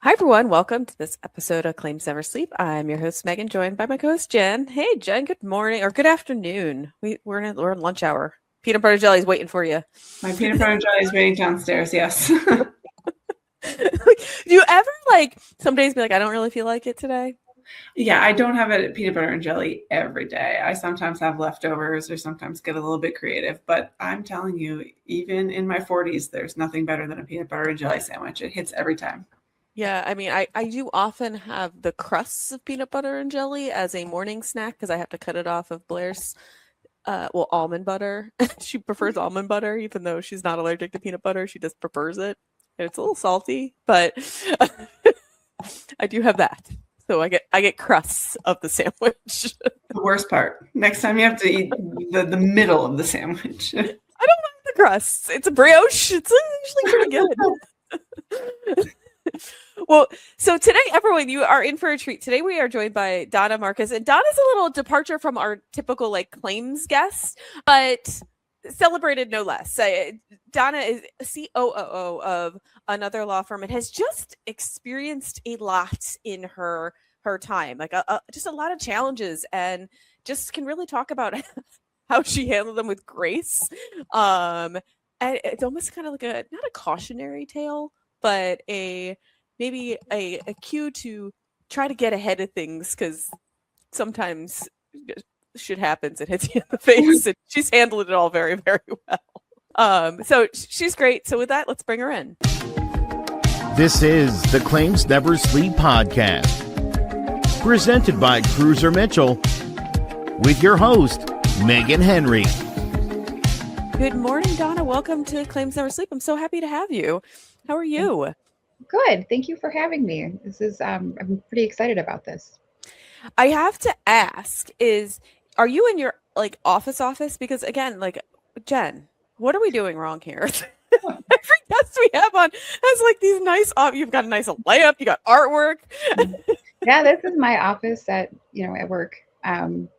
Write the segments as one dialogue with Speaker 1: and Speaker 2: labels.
Speaker 1: Hi, everyone. Welcome to this episode of Claims Never Sleep. I'm your host, Megan, joined by my co-host, Jen. Hey, Jen, good morning or good afternoon. We're in lunch hour. Peanut butter jelly is waiting for you.
Speaker 2: My peanut butter jelly is waiting downstairs, yes.
Speaker 1: Do you ever, some days be like, I don't really feel like it today?
Speaker 2: Yeah, I don't have a peanut butter and jelly every day. I sometimes have leftovers or sometimes get a little bit creative. But I'm telling you, even in my 40s, there's nothing better than a peanut butter and jelly sandwich. It hits every time.
Speaker 1: Yeah, I mean, I do often have the crusts of peanut butter and jelly as a morning snack because I have to cut it off of Blair's, almond butter. She prefers almond butter, even though she's not allergic to peanut butter. She just prefers it. And it's a little salty, but I do have that. So I get crusts of the sandwich.
Speaker 2: The worst part. Next time you have to eat the middle of the sandwich.
Speaker 1: I don't like the crusts. It's a brioche. It's usually pretty good. Well, so today, everyone, you are in for a treat. Today, we are joined by Donna Markus, and Donna's a little departure from our typical claims guest, but celebrated no less. Donna is COO of another law firm and has just experienced a lot in her time, just a lot of challenges, and just can really talk about how she handled them with grace. And it's almost kind of like not a cautionary tale, but maybe a cue to try to get ahead of things, because sometimes shit happens and hits you in the face, and she's handled it all very, very well. So she's great. So with that, let's bring her in.
Speaker 3: This is the Claims Never Sleep podcast, presented by Cruiser Mitchell, with your host, Megan Henry.
Speaker 1: Good morning, Donna. Welcome to Claims Never Sleep. I'm so happy to have you. How are you?
Speaker 4: Good. Thank you for having me. This is I'm pretty excited about this.
Speaker 1: I have to ask, are you in your office? Because again, Jen, what are we doing wrong here? Every guest we have on has these nice you've got a nice layup, you got artwork.
Speaker 4: Yeah, this is my office at work. And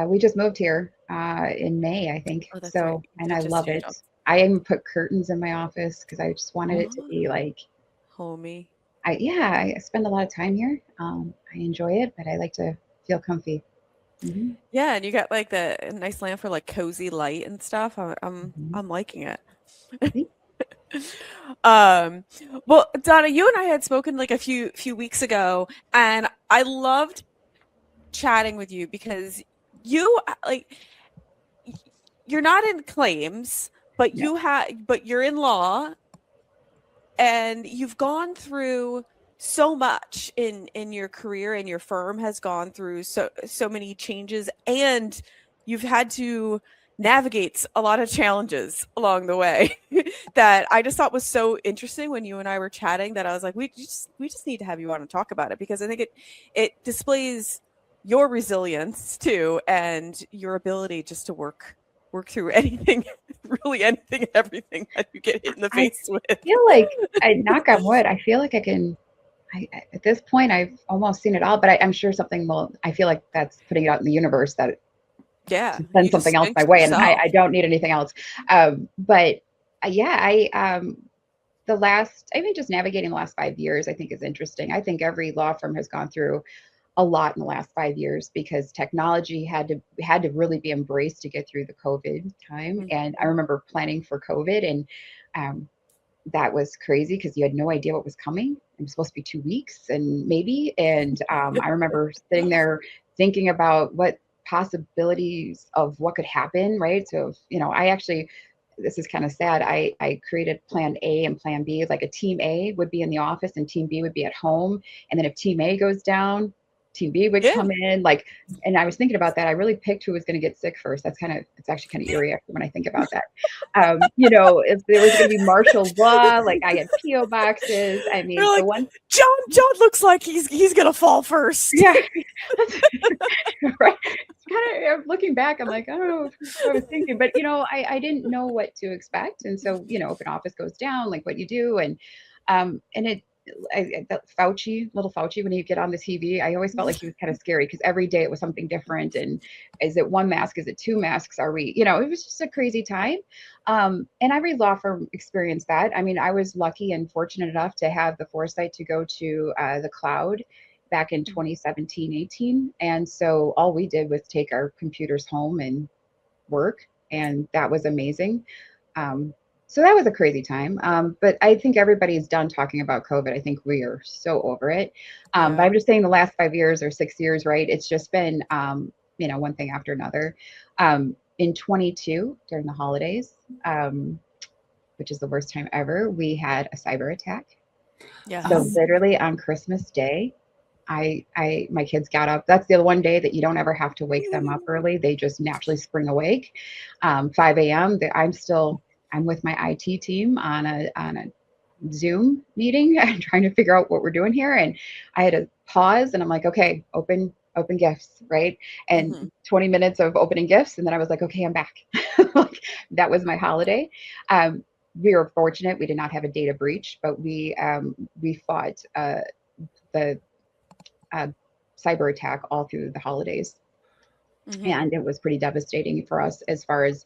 Speaker 4: we just moved here in May, I think.
Speaker 1: Oh,
Speaker 4: so
Speaker 1: right.
Speaker 4: And I love it. I even put curtains in my office because I just wanted it to be
Speaker 1: homey.
Speaker 4: I spend a lot of time here. I enjoy it, but I like to feel comfy.
Speaker 1: Mm-hmm. Yeah, and you got the nice lamp for cozy light and stuff. I'm liking it. Well, Donna, you and I had spoken a few weeks ago, and I loved chatting with you because you you're not in claims, but but you're in law. And you've gone through so much in your career, and your firm has gone through so many changes, and you've had to navigate a lot of challenges along the way that I just thought was so interesting when you and I were chatting, that I was like, we just need to have you on and talk about it, because I think it displays your resilience too, and your ability just to work through anything, really anything and everything that you get hit in the face with.
Speaker 4: I feel I knock on wood. I feel like at this point, I've almost seen it all, but I'm sure something I feel like that's putting it out in the universe that send something else my way, and I don't need anything else. Even just navigating the last 5 years, I think is interesting. I think every law firm has gone through a lot in the last 5 years, because technology had to really be embraced to get through the COVID time. Mm-hmm. And I remember planning for COVID, and that was crazy because you had no idea what was coming. It was supposed to be 2 weeks and maybe. And I remember sitting there thinking about what possibilities of what could happen, right? So, this is kind of sad. I created plan A and plan B. A team A would be in the office and team B would be at home. And then if team A goes down, team B would come in, and I was thinking about that. I really picked who was going to get sick first. It's actually kind of eerie when I think about that. If there was going to be martial law, I had PO boxes. I mean, the one
Speaker 1: John looks like he's going to fall first.
Speaker 4: Yeah. Right. Kind of looking back, I'm like, I don't know what I was thinking, but I didn't know what to expect. And so, if an office goes down, what you do, and little Fauci, when you get on the TV, I always felt like he was kind of scary because every day it was something different. And is it one mask? Is it two masks? Are we, it was just a crazy time. And every law firm experienced that. I mean, I was lucky and fortunate enough to have the foresight to go to the cloud back in 2017, 18. And so all we did was take our computers home and work. And that was amazing. So that was a crazy time. But I think everybody's done talking about COVID. I think we are so over it. But I'm just saying the last 5 years or 6 years, right? It's just been, one thing after another. In 22, during the holidays, which is the worst time ever, we had a cyber attack.
Speaker 1: Yeah.
Speaker 4: So literally on Christmas Day, my kids got up. That's the one day that you don't ever have to wake them up early. They just naturally spring awake. 5 a.m. I'm with my IT team on a Zoom meeting and trying to figure out what we're doing here. And I had to pause and I'm like, okay, open gifts, right? And 20 minutes of opening gifts. And then I was like, okay, I'm back. That was my holiday. We were fortunate. We did not have a data breach, but we fought the cyber attack all through the holidays. And it was pretty devastating for us as far as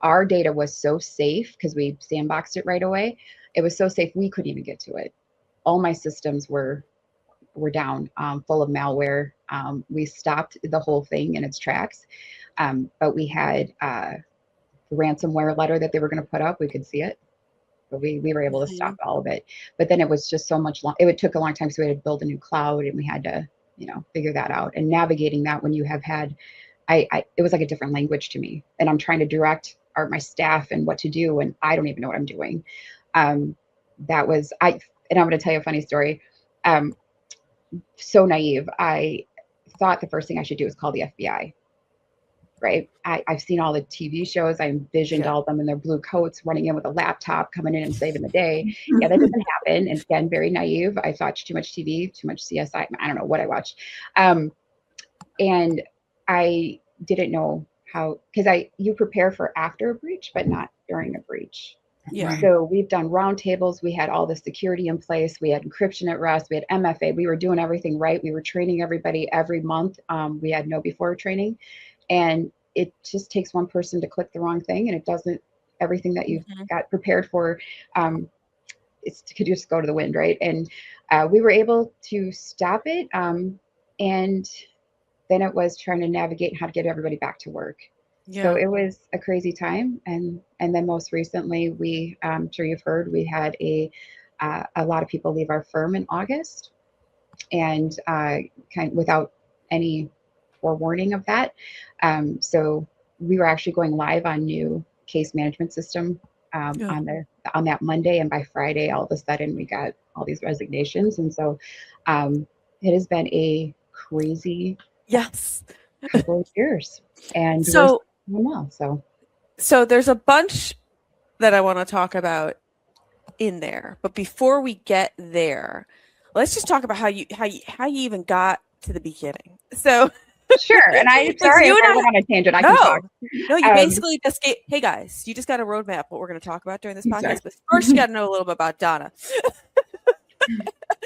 Speaker 4: our data was so safe because we sandboxed it right away. It was so safe we couldn't even get to it. All my systems were down, full of malware. We stopped the whole thing in its tracks, but we had the ransomware letter that they were going to put up. We could see it, but we were able to stop all of it. But then it was just so much it took a long time, so we had to build a new cloud, and we had to figure that out. And navigating that when you have had it was like a different language to me, and I'm trying to direct my staff and what to do, and I don't even know what I'm doing. And I'm going to tell you a funny story. So naive. I thought the first thing I should do is call the FBI. Right. I've seen all the TV shows. I envisioned all of them in their blue coats running in with a laptop, coming in and saving the day. Yeah, that doesn't happen. And again, very naive. I watched too much TV, too much CSI. I don't know what I watched. And I didn't know how, because you prepare for after a breach, but not during a breach.
Speaker 1: Yeah.
Speaker 4: So we've done roundtables. We had all the security in place. We had encryption at rest. We had MFA. We were doing everything right. We were training everybody every month. We had no before training, and it just takes one person to click the wrong thing, and it doesn't. Everything that you've got prepared for, it could just go to the wind, right? And we were able to stop it. And then it was trying to navigate how to get everybody back to work. Yeah. So it was a crazy time. And then most recently, I'm sure you've heard, we had a lot of people leave our firm in August, and without any forewarning of that. So we were actually going live on new case management system on that Monday, and by Friday, all of a sudden, we got all these resignations. And so it has been a crazy couple of years. And so
Speaker 1: there's a bunch that I want to talk about in there, but before we get there, let's just talk about how you even got to the beginning. So
Speaker 4: sure, and I'm sorry if I went on a tangent. I can talk.
Speaker 1: No, you basically just hey guys, you just got a roadmap what we're going to talk about during this podcast. But first, you got to know a little bit about Donna.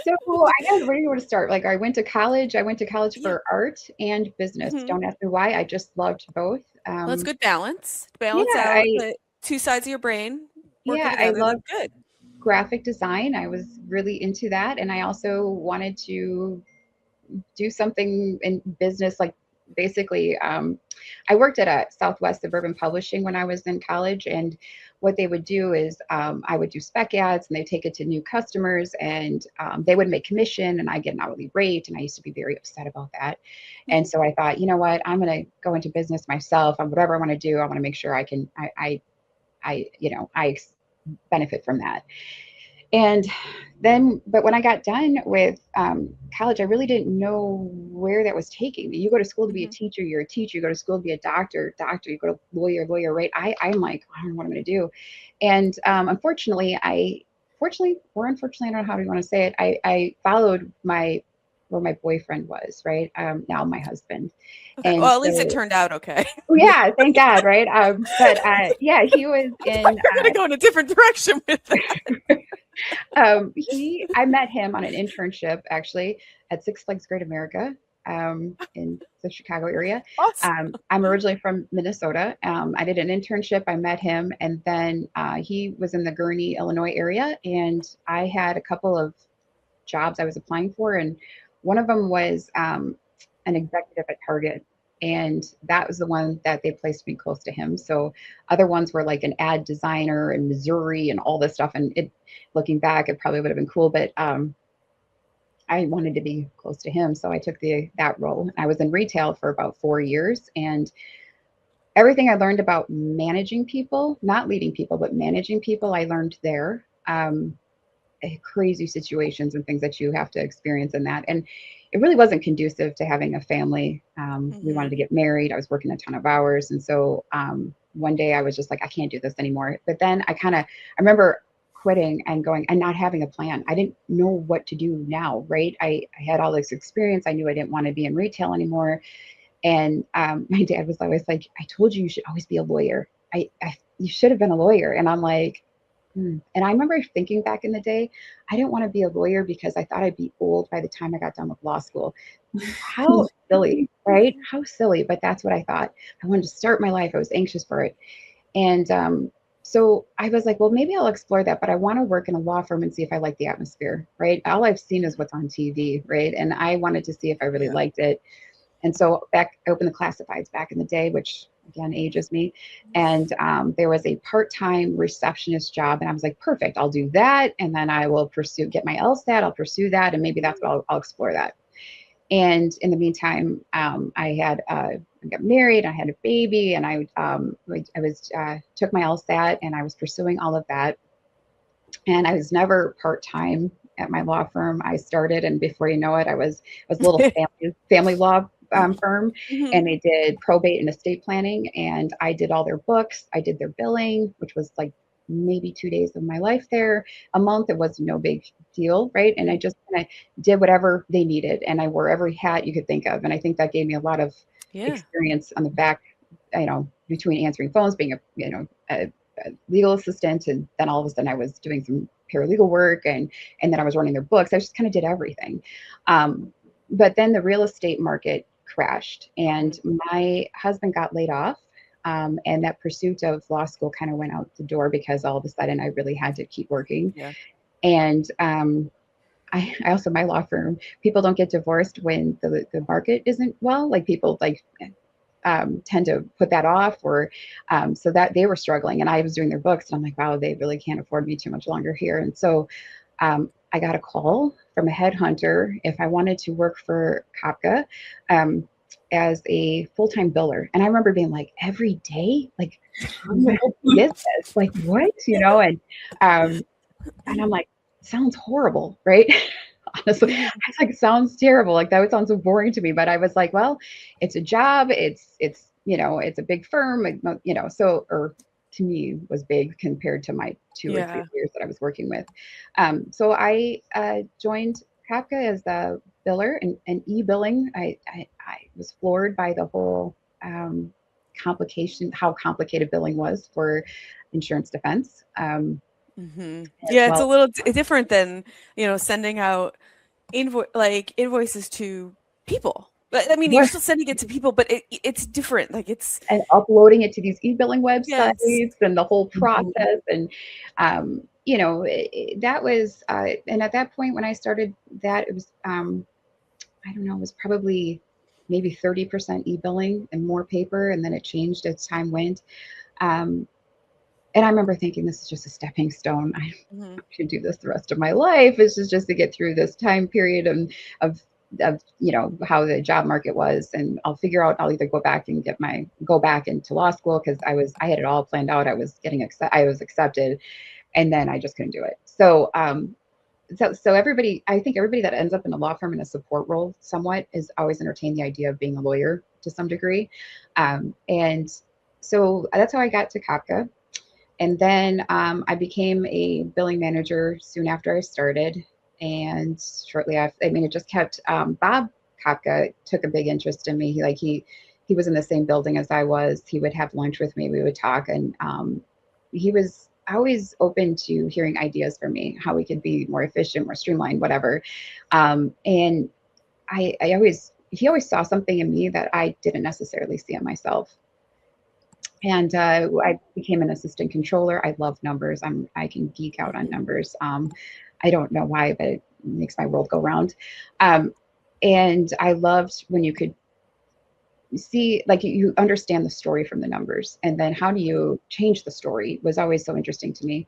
Speaker 4: So I guess where do you want to start? Like, I went to college for art and business. Don't ask me why. I just loved both.
Speaker 1: Well, it's good balance. Balance out the two sides of your brain.
Speaker 4: Yeah, I love graphic design. I was really into that, and I also wanted to do something in business. Like, basically, I worked at a Southwest Suburban Publishing when I was in college, and what they would do is I would do spec ads, and they take it to new customers, and they would make commission, and I get an hourly rate, and I used to be very upset about that. And so I thought, you know what, I'm going to go into business myself, and whatever I want to do, I want to make sure I can, I benefit from that. And then, but when I got done with college, I really didn't know where that was taking me. You go to school to be a teacher, you're a teacher. You go to school to be a doctor, you go to lawyer, right? I'm like, I don't know what I'm going to do. And unfortunately, I don't know how you want to say it. I followed where my boyfriend was, right? Now my husband.
Speaker 1: Okay. And well, at least it turned out okay.
Speaker 4: Yeah, thank God, right? But he was in.
Speaker 1: You're going to go in a different direction with it.
Speaker 4: I met him on an internship actually at Six Flags Great America in the Chicago area.
Speaker 1: Awesome.
Speaker 4: I'm originally from Minnesota. I did an internship. I met him, and then he was in the Gurnee, Illinois area, and I had a couple of jobs I was applying for, and one of them was an executive at Target. And that was the one that they placed me close to him. So other ones were like an ad designer in Missouri and all this stuff. And looking back, it probably would have been cool, but I wanted to be close to him. So I took that role. I was in retail for about 4 years, and everything I learned about managing people, not leading people, but managing people, I learned there. Crazy situations and things that you have to experience in that. And it really wasn't conducive to having a family. We wanted to get married. I was working a ton of hours. And so one day I was just like, I can't do this anymore. But then I remember quitting and going and not having a plan. I didn't know what to do now, right? I had all this experience. I knew I didn't want to be in retail anymore. And my dad was always like, I told you should always be a lawyer. You should have been a lawyer. And I'm like, And I remember thinking back in the day, I didn't want to be a lawyer because I thought I'd be old by the time I got done with law school. How silly, right? How silly. But that's what I thought. I wanted to start my life. I was anxious for it. And so I was like, well, maybe I'll explore that, but I want to work in a law firm and see if I like the atmosphere, right? All I've seen is what's on TV, right? And I wanted to see if I really liked it. And so I opened the classifieds back in the day, which again ages me. And there was a part-time receptionist job, and I was like, perfect, I'll do that. And then I will get my LSAT, I'll pursue that. And maybe that's what I'll explore that. And in the meantime, I got married, I had a baby, and I took my LSAT and I was pursuing all of that. And I was never part-time at my law firm. I started, and before you know it, I was a little family law firm, and they did probate and estate planning, and I did all their books. I did their billing, which was like maybe 2 days of my life there a month. It was no big deal, right? And I just kind of did whatever they needed, and I wore every hat you could think of. And I think that gave me a lot of experience on the back, between answering phones, being a legal assistant, and then all of a sudden I was doing some paralegal work, and then I was running their books. I just kind of did everything. But then the real estate market crashed, and my husband got laid off. And that pursuit of law school kind of went out the door because all of a sudden I really had to keep working. Yeah. And I also, my law firm, people don't get divorced when the market isn't well. Like people tend to put that off, or so that they were struggling, and I was doing their books, and I'm like, wow, they really can't afford me too much longer here. And so I got a call from a headhunter if I wanted to work for Kafka as a full-time biller. And I remember being like, every day, like, how the hell is this? Like, what? And I'm like, sounds horrible, right? Honestly, I was like, sounds terrible. Like, that would sound so boring to me. But I was like, well, it's a job. It's a big firm, or to me was big compared to my 2 or 3 years that I was working with. So I joined Kafka as the biller and e-billing. I was floored by the whole how complicated billing was for insurance defense.
Speaker 1: It's a little different than sending out invoices to people. But I mean, you're still sending it to people, but it's different. Like
Speaker 4: and uploading it to these e-billing websites and the whole process. And that was and at that point when I started that, it was I don't know, it was probably maybe 30% e-billing and more paper, and then it changed as time went. And I remember thinking, this is just a stepping stone. I should do this the rest of my life. This is just to get through this time period of how the job market was, and I'll figure out. I'll either go back into law school, because I had it all planned out. I was accepted, and then I just couldn't do it. So so everybody, I think everybody that ends up in a law firm in a support role somewhat is always entertained the idea of being a lawyer to some degree, and so that's how I got to Kafka. And then I became a billing manager soon after I started. And shortly after, it just kept, Bob Kafka took a big interest in me. He was in the same building as I was. He would have lunch with me. We would talk. And he was always open to hearing ideas from me, how we could be more efficient, more streamlined, whatever. And he always saw something in me that I didn't necessarily see in myself. And I became an assistant controller. I love numbers. I can geek out on numbers. I don't know why, but it makes my world go round. And I loved when you could see, like, you understand the story from the numbers, and then how do you change the story was always so interesting to me.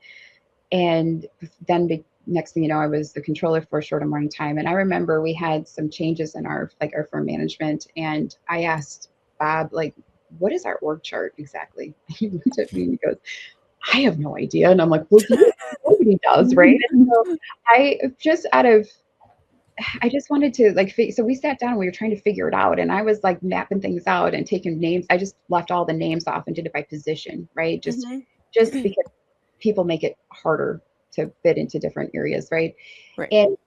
Speaker 4: And then the next thing you know, I was the controller for a short amount of time. And I remember we had some changes in our firm management, and I asked Bob, like, what is our org chart exactly? He looked at me and he goes, I have no idea. And I'm like, well, nobody does, right? And so I just wanted to, like, so we sat down and we were trying to figure it out. And I was like mapping things out and taking names. I just left all the names off and did it by position, right? Just because people make it harder to fit into different areas, right? And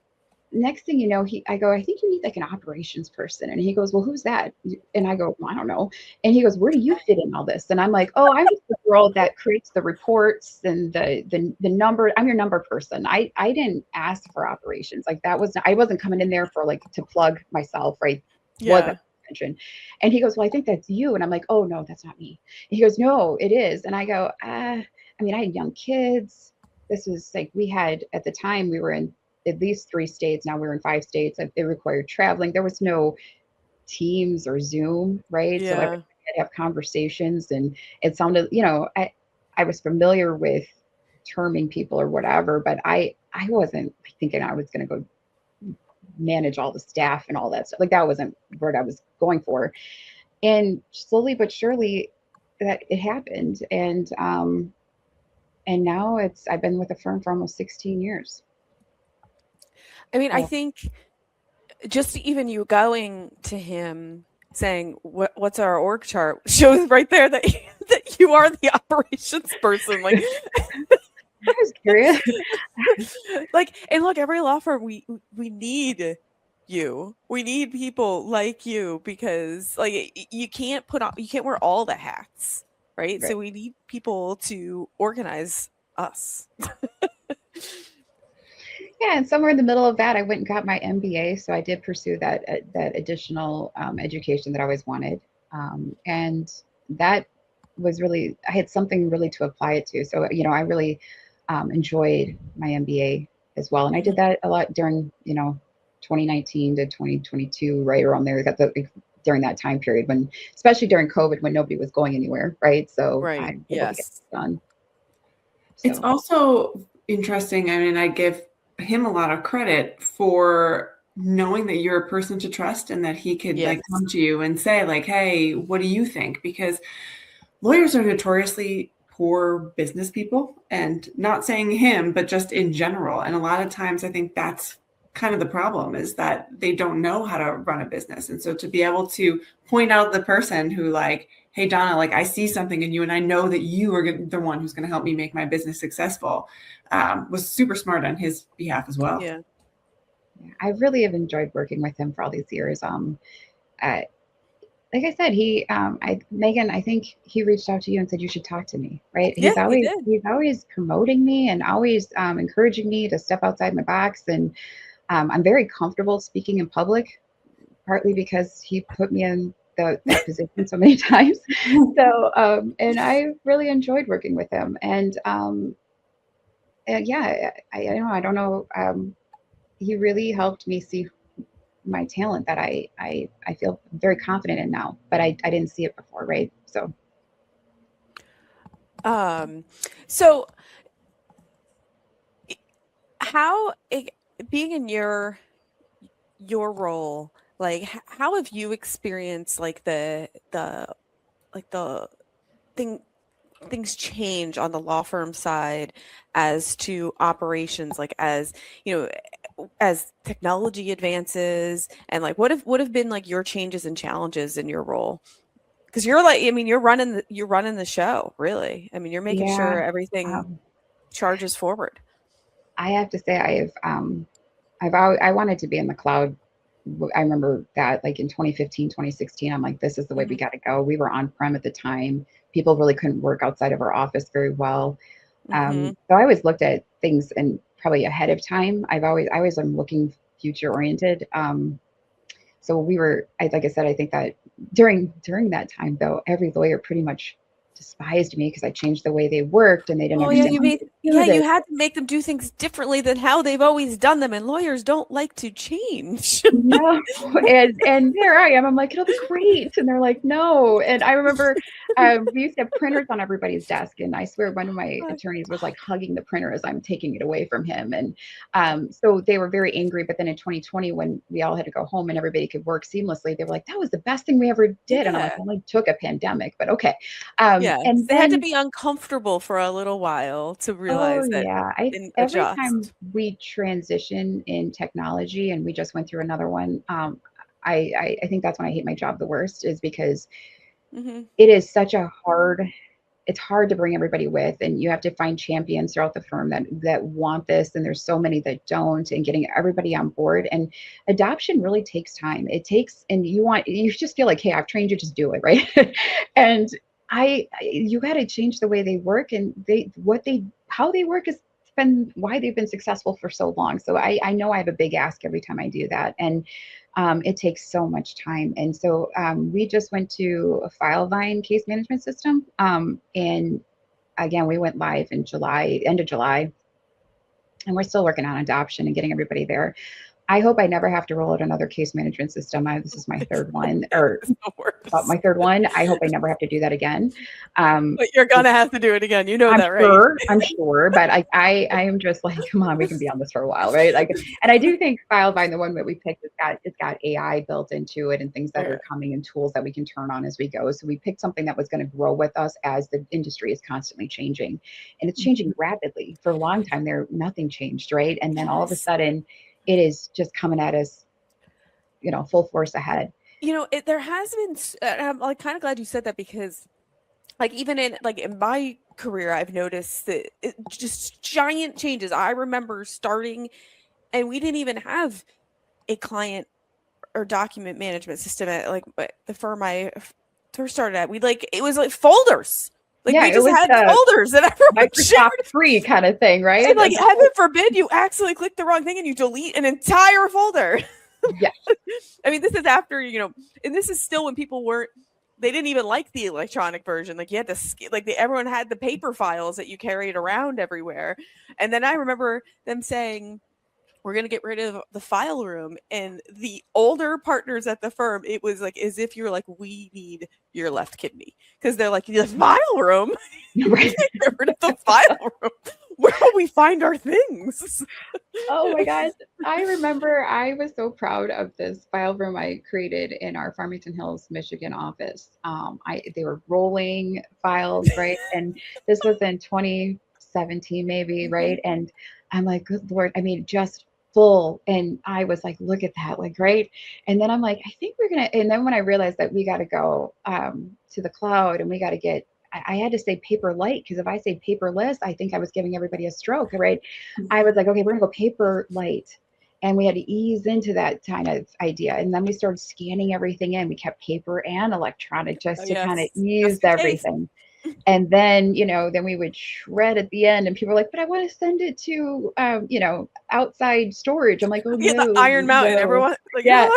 Speaker 4: next thing you know, I go, I think you need like an operations person. And he goes, well, who's that? And I go, well, I don't know. And he goes, where do you fit in all this? And I'm like, oh, I'm just the girl that creates the reports and the number. I'm your number person. I didn't ask for operations. Like, I wasn't coming in there for, like, to plug myself, right? Wasn't mentioned. And he goes, well, I think that's you. And I'm like, oh no, that's not me. And he goes, no, it is. And I go, I mean, I had young kids. This was like, at the time we were in at least 3 states. Now we're in 5 states. It required traveling. There was no Teams or Zoom, right? So I had to have conversations, and it sounded, I was familiar with terming people or whatever, but I wasn't thinking I was going to go manage all the staff and all that stuff. Like, that wasn't what I was going for. And slowly but surely that it happened. And now I've been with the firm for almost 16 years.
Speaker 1: I mean, I think just even you going to him saying, what's our org chart, shows right there that you are the operations person. Like,
Speaker 4: I was curious.
Speaker 1: Like, and look, every law firm, we need you. We need people like you, because, like, you can't wear all the hats, right? So we need people to organize us.
Speaker 4: Yeah, and somewhere in the middle of that, I went and got my MBA. So I did pursue that additional education that I always wanted, and that was really, I had something really to apply it to. So I really enjoyed my MBA as well, and I did that a lot during 2019 to 2022, right around there. During that time period, especially during COVID, when nobody was going anywhere, right? So I was able to get it done.
Speaker 2: So. It's also interesting. I mean, I give him a lot of credit for knowing that you're a person to trust, and that he could like come to you and say, like, hey, what do you think? Because lawyers are notoriously poor business people, and not saying him, but just in general. And a lot of times I think that's kind of the problem, is that they don't know how to run a business. And so to be able to point out the person who, like, hey, Donna, like, I see something in you, and I know that you are the one who's going to help me make my business successful, was super smart on his behalf as well.
Speaker 4: Yeah, I really have enjoyed working with him for all these years. Like I said, Meghan, I think he reached out to you and said you should talk to me, right? He's always promoting me and always encouraging me to step outside my box. And I'm very comfortable speaking in public, partly because he put me in that position so many times. So, and I really enjoyed working with him. And yeah, I don't know. He really helped me see my talent that I feel very confident in now, but I didn't see it before, right? So
Speaker 1: how, being in your role, like, how have you experienced, like, things change on the law firm side as to operations, like, as as technology advances, and, like, what have been, like, your changes and challenges in your role? Because you're, like, I mean, you're running the show, really. I mean, you're making sure everything charges forward.
Speaker 4: I have to say, I wanted to be in the cloud. I remember that, like, in 2015, 2016, I'm like, this is the way we got to go. We were on-prem at the time. People really couldn't work outside of our office very well. So I always looked at things and probably ahead of time. I always am looking future oriented. So like I said, I think that during that time though, every lawyer pretty much despised me because I changed the way they worked and they didn't
Speaker 1: Oh yeah,
Speaker 4: understand.
Speaker 1: you had to make them do things differently than how they've always done them, and lawyers don't like to change.
Speaker 4: No, and there I am. I'm like, it'll be great, and they're like, no. And I remember we used to have printers on everybody's desk, and I swear one of my attorneys was like hugging the printer as I'm taking it away from him, and so they were very angry. But then in 2020, when we all had to go home and everybody could work seamlessly, they were like, that was the best thing we ever did. And I'm like, it only took a pandemic, but okay.
Speaker 1: Yeah,
Speaker 4: and
Speaker 1: they had to be uncomfortable for a little while to realize that.
Speaker 4: Yeah, every time we transition in technology, and we just went through another one, I think that's when I hate my job the worst, is because it is such a it's hard to bring everybody with, and you have to find champions throughout the firm that want this, and there's so many that don't, and getting everybody on board. And adoption really takes time. It takes, and you just feel like, hey, I've trained you, just do it, right? And you got to change the way they work, and how they work has been why they've been successful for so long. So I know I have a big ask every time I do that, and it takes so much time. And so we just went to a FileVine case management system, and again, we went live in end of July, and we're still working on adoption and getting everybody there. I hope I never have to roll out another case management system. This is my third one, or about my third one. I hope I never have to do that again.
Speaker 1: But you're gonna have to do it again. You know that,
Speaker 4: right? I'm sure, but I am just like, come on, we can be on this for a while, right? Like, and I do think FileVine, the one that we picked, it's got AI built into it and things that are coming, and tools that we can turn on as we go. So we picked something that was going to grow with us as the industry is constantly changing, and it's changing rapidly. For a long time there, nothing changed, right? And then all of a sudden, it is just coming at us, full force ahead.
Speaker 1: There has been, I'm like kind of glad you said that, because like even in my career, I've noticed that just giant changes. I remember starting, and we didn't even have a client or document management system at the firm I first started at. It was like folders. We just had folders that everyone
Speaker 4: Microsoft free kind of thing, right?
Speaker 1: And heaven forbid you accidentally click the wrong thing and you delete an entire folder.
Speaker 4: Yeah.
Speaker 1: I mean, this is after, and this is still when people they didn't even like the electronic version. You had to, everyone had the paper files that you carried around everywhere. And then I remember them saying, we're going to get rid of the file room. And the older partners at the firm, it was as if you're we need your left kidney. Because they're like, the file room?
Speaker 4: Right.
Speaker 1: Get rid of the file room. Where will we find our things?
Speaker 4: Oh my gosh. I remember I was so proud of this file room I created in our Farmington Hills, Michigan office. They were rolling files, right? And this was in 2017 maybe, right? And I'm like, good Lord, I mean, just full. And I was like, look at that, right? And then I'm like, I think and then when I realized that we got to go to the cloud, and we got to get, I had to say paper light, because if I say paperless, I think I was giving everybody a stroke, right? I was like, okay, we're gonna go paper light. And we had to ease into that kind of idea. And then we started scanning everything in. We kept paper and electronic just to kind of ease everything. And then, then we would shred at the end, and people were like, but I want to send it to, outside storage. I'm like, oh, no.
Speaker 1: The Iron Mountain, everyone.
Speaker 4: Yeah.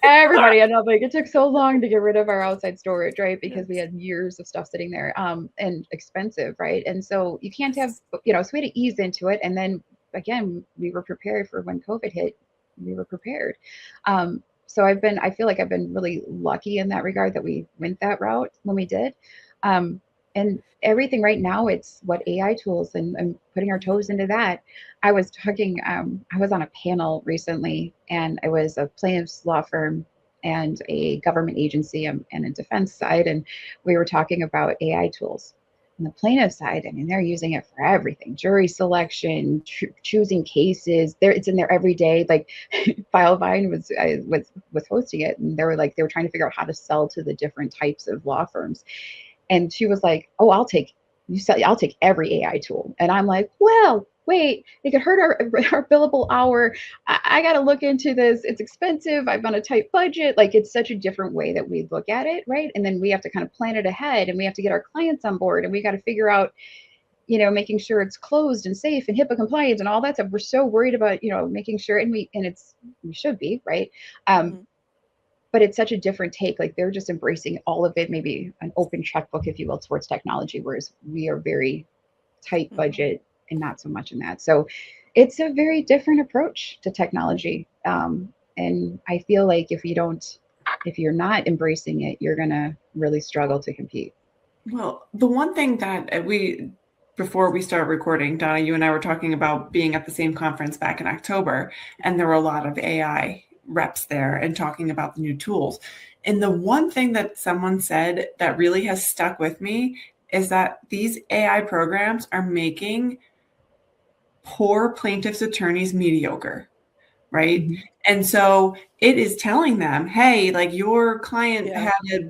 Speaker 4: Everybody, and I'm like, it took so long to get rid of our outside storage, right? Because we had years of stuff sitting there, and expensive, right? And so you can't have, so we had to ease into it. And then again, we were prepared for when COVID hit. We were prepared. So I feel like I've been really lucky in that regard that we went that route when we did. And everything right now, it's what AI tools and putting our toes into that. I was talking, I was on a panel recently, and it was a plaintiff's law firm and a government agency and a defense side. And we were talking about AI tools. On the plaintiff side, I mean, they're using it for everything: jury selection, choosing cases. It's in there every day. FileVine was hosting it, and they were trying to figure out how to sell to the different types of law firms. And she was like, oh, I'll take every AI tool. And I'm like, well, wait, it could hurt our billable hour. I got to look into this. It's expensive. I'm on a tight budget. It's such a different way that we look at it, right? And then we have to kind of plan it ahead, and we have to get our clients on board, and we got to figure out, making sure it's closed and safe and HIPAA compliant and all that stuff. We're so worried about, making sure, and we should be, right? But it's such a different take. Like they're just embracing all of it, maybe an open checkbook, if you will, towards technology, whereas we are very tight budget and not so much in that. So it's a very different approach to technology. And I feel like if you're not embracing it, you're going to really struggle to compete.
Speaker 2: Well, the one thing that before we start recording, Donna, you and I were talking about being at the same conference back in October, and there were a lot of AI reps there and talking about the new tools. And the one thing that someone said that really has stuck with me is that these AI programs are making poor plaintiffs' attorneys mediocre, right? Mm-hmm. And so it is telling them, hey, like your client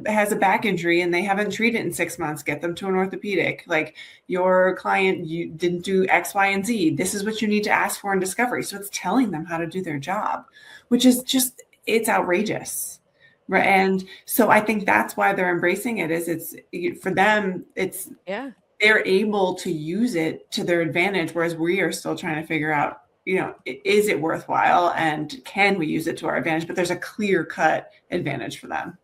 Speaker 2: has a back injury and they haven't treated it in 6 months, get them to an orthopedic. Like your client, you didn't do X, Y, and Z. This is what you need to ask for in discovery. So it's telling them how to do their job, which is just, it's outrageous. Right. And so I think that's why they're embracing it, is it's for them, it's they're able to use it to their advantage, whereas we are still trying to figure out, is it worthwhile and can we use it to our advantage? But there's a clear cut advantage for them.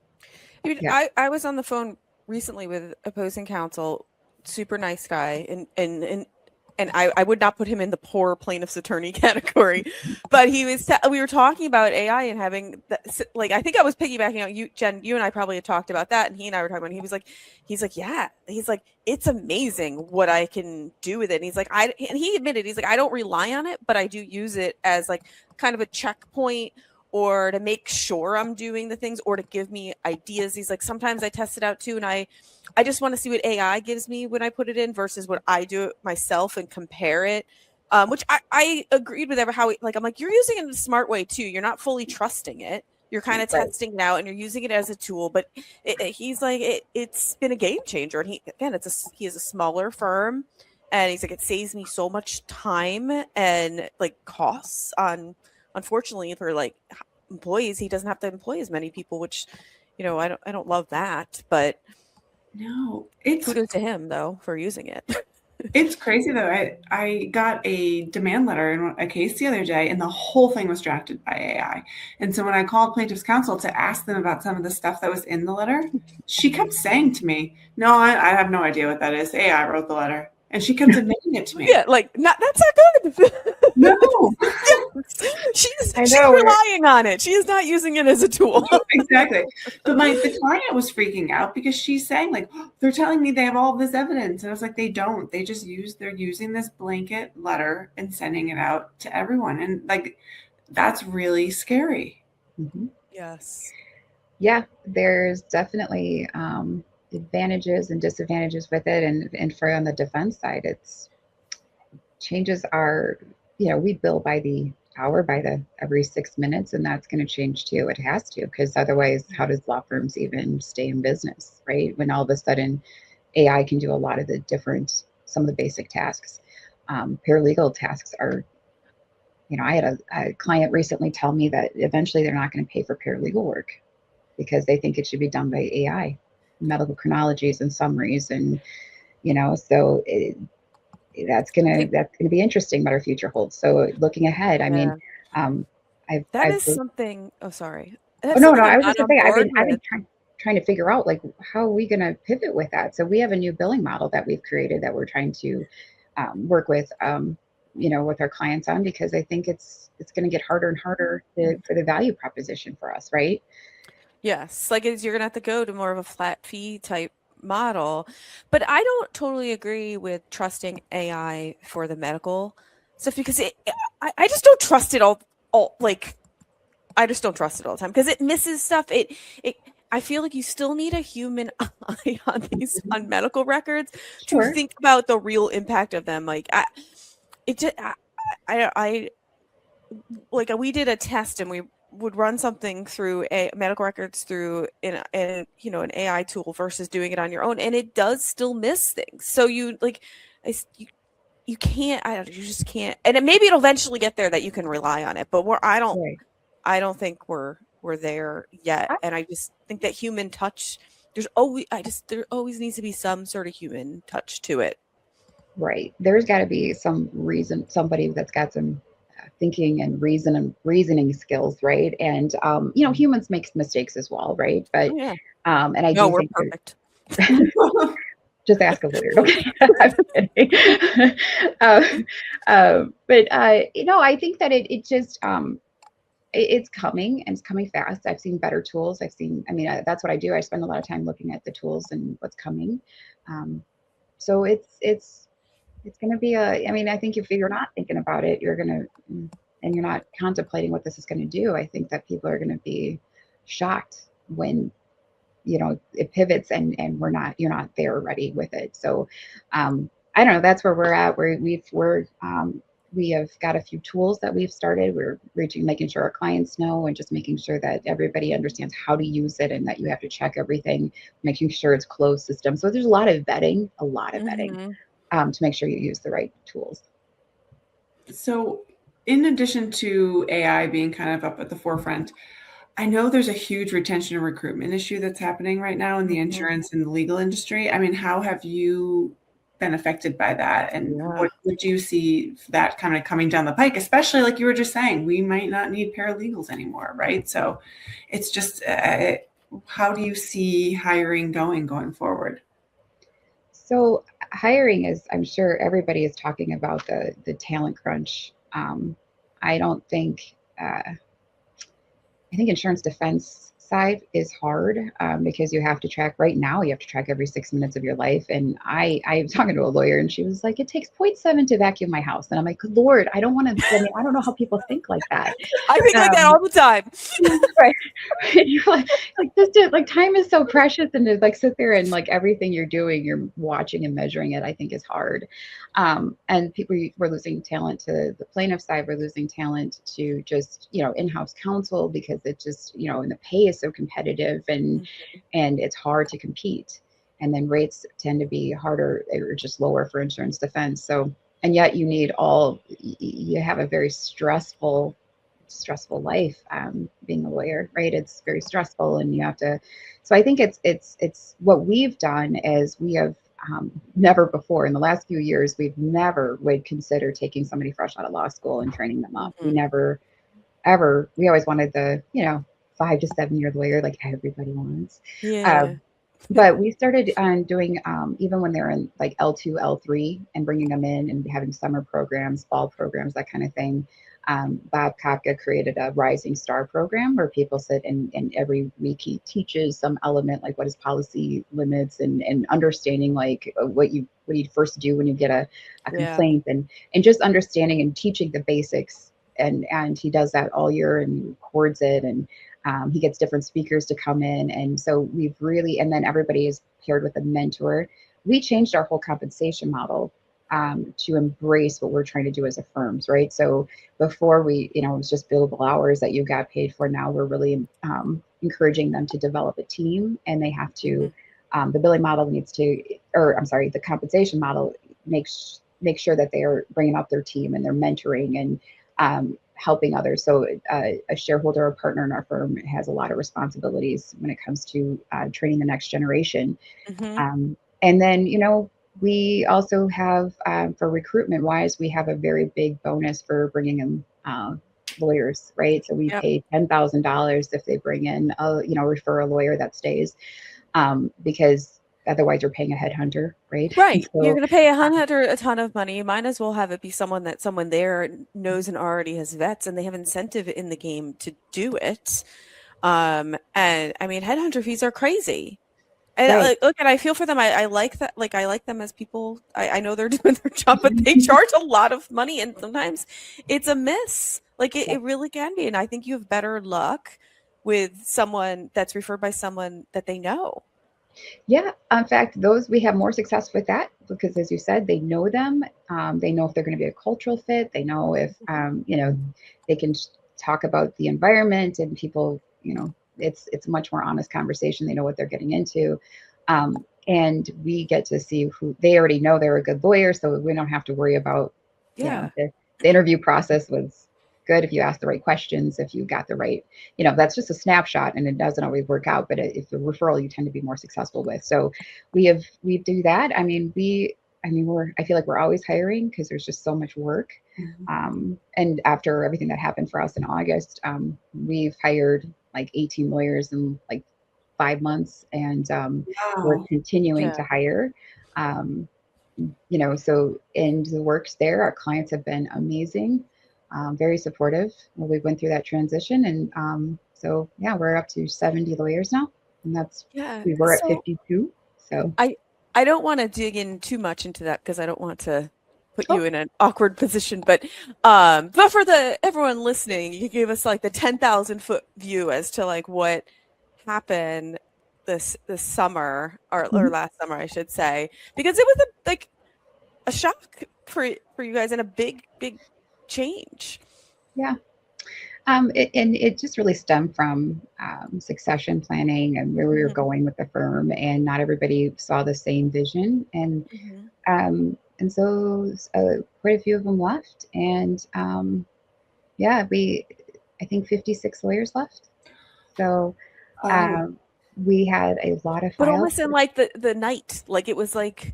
Speaker 1: I was on the phone recently with opposing counsel, super nice guy, and I would not put him in the poor plaintiff's attorney category, but we were talking about AI and having like, I think I was piggybacking on you, Jen, you and I probably had talked about that, and he and I were talking about, he's like, it's amazing what I can do with it. And he's like, and he admitted, he's like, I don't rely on it, but I do use it as like kind of a checkpoint or to make sure I'm doing the things or to give me ideas. He's like, sometimes I test it out too. And I just want to see what AI gives me when I put it in versus what I do myself and compare it. Which I agreed with I'm like, you're using it in a smart way too. You're not fully trusting it. You're kind of testing it out and you're using it as a tool, but he's like, it's been a game changer. And he is a smaller firm, and he's like, it saves me so much time and like costs on, unfortunately for like employees, he doesn't have to employ as many people, which, I don't love that, but
Speaker 2: no, it's
Speaker 1: kudos to him though for using it.
Speaker 2: It's crazy though. I got a demand letter in a case the other day, and the whole thing was drafted by AI. And so when I called plaintiff's counsel to ask them about some of the stuff that was in the letter, she kept saying to me, no, I have no idea what that is. AI wrote the letter. And she kept admitting it to me.
Speaker 1: Yeah, like, that's not good.
Speaker 2: No.
Speaker 1: She's relying on it. She is not using it as a tool.
Speaker 2: Exactly. But the client was freaking out because she's saying, like, they're telling me they have all this evidence. And I was like, they don't. They're using this blanket letter and sending it out to everyone. And like, that's really scary.
Speaker 4: Mm-hmm.
Speaker 1: Yes.
Speaker 4: Yeah, there's definitely advantages and disadvantages with it, and for on the defense side, it's changes are, we bill by the hour, every 6 minutes, and that's going to change too. It has to, because otherwise how does law firms even stay in business, right? When all of a sudden AI can do a lot of some of the basic tasks. Paralegal tasks are, I had a client recently tell me that eventually they're not going to pay for paralegal work because they think it should be done by AI. Medical chronologies and summaries, and so that's gonna be interesting what our future holds. So looking ahead, I mean,
Speaker 1: something. Oh, sorry.
Speaker 4: No, I was just gonna say I've been trying to figure out, like, how are we gonna pivot with that. So we have a new billing model that we've created that we're trying to work with with our clients on, because I think it's going to get harder and harder for the value proposition for us, right?
Speaker 1: Yes, like you're going to have to go to more of a flat fee type model. But I don't totally agree with trusting AI for the medical stuff, because I just don't trust it all like, I just don't trust it all the time because it misses stuff. I feel like you still need a human eye on on medical records to think about the real impact of them. Like we did a test and we would run something through medical records through an AI tool versus doing it on your own, and it does still miss things. So you can't. You just can't. And maybe it'll eventually get there that you can rely on it, but I don't think we're there yet. And I just think that human touch. There always needs to be some sort of human touch to it.
Speaker 4: Right. There's got to be some reason, somebody that's got some thinking and reasoning skills, right? And humans make mistakes as well, right? But
Speaker 1: Oh yeah.
Speaker 4: and I
Speaker 1: No,
Speaker 4: do
Speaker 1: we're
Speaker 4: think
Speaker 1: perfect.
Speaker 4: just ask a lawyer. Okay. I'm kidding. um, but I think that it just it's coming, and it's coming fast. I've seen better tools. I mean, that's what I do. I spend a lot of time looking at the tools and what's coming. Um, so it's going to be I mean, I think if you're not thinking about it, and you're not contemplating what this is going to do, I think that people are going to be shocked when, it pivots and you're not there ready with it. So, I don't know, that's where we're at, where we have got a few tools that we've started. We're making sure our clients know, and just making sure that everybody understands how to use it, and that you have to check everything, making sure it's closed system. So there's a lot of vetting,
Speaker 1: Mm-hmm.
Speaker 4: to make sure you use the right tools.
Speaker 2: So, in addition to AI being kind of up at the forefront, I know there's a huge retention and recruitment issue that's happening right now in the insurance and the legal industry. I mean, how have you been affected by that? And
Speaker 1: Yeah.
Speaker 2: what would you see that kind of coming down the pike, especially like you were just saying, we might not need paralegals anymore, right? So it's just, how do you see hiring going forward?
Speaker 4: So hiring is, I'm sure everybody is talking about the talent crunch. I don't think I think insurance defense side is hard, because you have to track right now, you have to track every 6 minutes of your life. And I was talking to a lawyer, and she was like, it takes zero point 0.7 to vacuum my house. And I'm like, good Lord, I don't want to, I mean, I don't know how people think like that.
Speaker 1: I think like that all the time.
Speaker 4: Right. You're like time is so precious, and to like sit there and like everything you're doing, you're watching and measuring it, I think is hard. And we're losing talent to the plaintiff side. We're losing talent to just, in-house counsel, because it just, and the pay is so competitive, and it's hard to compete. And then rates tend to be harder or just lower for insurance defense. So, and yet you have a very stressful life, being a lawyer, right? It's very stressful, and you have to. So I think it's what we've done is we have, never before in the last few years, we've never would consider taking somebody fresh out of law school and training them up. We never ever. We always wanted the 5 to 7 year lawyer, like everybody wants.
Speaker 1: Yeah.
Speaker 4: But we started on doing, even when they're in like L2, L3, and bringing them in and having summer programs, fall programs, that kind of thing. Bob Kopka created a Rising Star program where people sit, and every week he teaches some element, like what is policy limits, and understanding like what you first do when you get a
Speaker 1: Yeah.
Speaker 4: complaint, and just understanding and teaching the basics. And he does that all year, and he records it, and he gets different speakers to come in. And so and then everybody is paired with a mentor. We changed our whole compensation model, to embrace what we're trying to do as a firms, right? So before it was just billable hours that you got paid for. Now we're really, encouraging them to develop a team, and they have to, the billing model needs to, or I'm sorry, the compensation model makes sure that they are bringing up their team, and they're mentoring, and helping others. So a shareholder or partner in our firm has a lot of responsibilities when it comes to training the next generation. And then, we also have, for recruitment wise, we have a very big bonus for bringing in lawyers, right? So we pay $10,000 if they bring in refer a lawyer that stays, because otherwise you're paying a headhunter, right?
Speaker 1: Right.
Speaker 4: So,
Speaker 1: You're going to pay a hunter a ton of money. You might as well have it be someone that someone there knows and already has vets, and they have incentive in the game to do it. And I mean, headhunter fees are crazy. And
Speaker 4: right.
Speaker 1: look, and I feel for them. I like that. Like, I like them as people. I know they're doing their job, but they charge a lot of money, and sometimes it's a miss. Like it really can be. And I think you have better luck with someone that's referred by someone that they know.
Speaker 4: Yeah, in fact, we have more success with that, because, as you said, they know them. They know if they're going to be a cultural fit. They know if, they can talk about the environment, and people, it's a much more honest conversation. They know what they're getting into. And we get to see who they already know. They're a good lawyer, so we don't have to worry about, the interview process was good if you asked the right questions, if you got the right, that's just a snapshot, and it doesn't always work out. But if the referral, you tend to be more successful with. So we do that. I mean, I mean, I feel like we're always hiring because there's just so much work. And after everything that happened for us in August, we've hired like 18 lawyers in like 5 months, and we're
Speaker 2: Wow.
Speaker 4: continuing
Speaker 1: Yeah.
Speaker 4: to hire. So and the works there, our clients have been amazing, very supportive. Well, we went through that transition, and so yeah, we're up to 70 lawyers now, and
Speaker 1: Yeah.
Speaker 4: we were at
Speaker 1: So
Speaker 4: 52. So
Speaker 1: I don't want to dig in too much into that because I don't want to put
Speaker 4: oh,
Speaker 1: you in an awkward position. But for the everyone listening, you gave us like the 10,000-foot view as to like what happened this summer or
Speaker 4: mhm,
Speaker 1: last summer, I should say, because it was like a shock for you guys and a big change.
Speaker 4: yeah. And it just really stemmed from succession planning and where we were
Speaker 1: Mhm.
Speaker 4: going with the firm, and not everybody saw the same vision,
Speaker 1: Mhm.
Speaker 4: and so quite a few of them left, and yeah, I think 56 lawyers left. So
Speaker 2: Oh,
Speaker 4: um, we had a lot of
Speaker 1: But
Speaker 4: files.
Speaker 1: almost in like the night, like it was like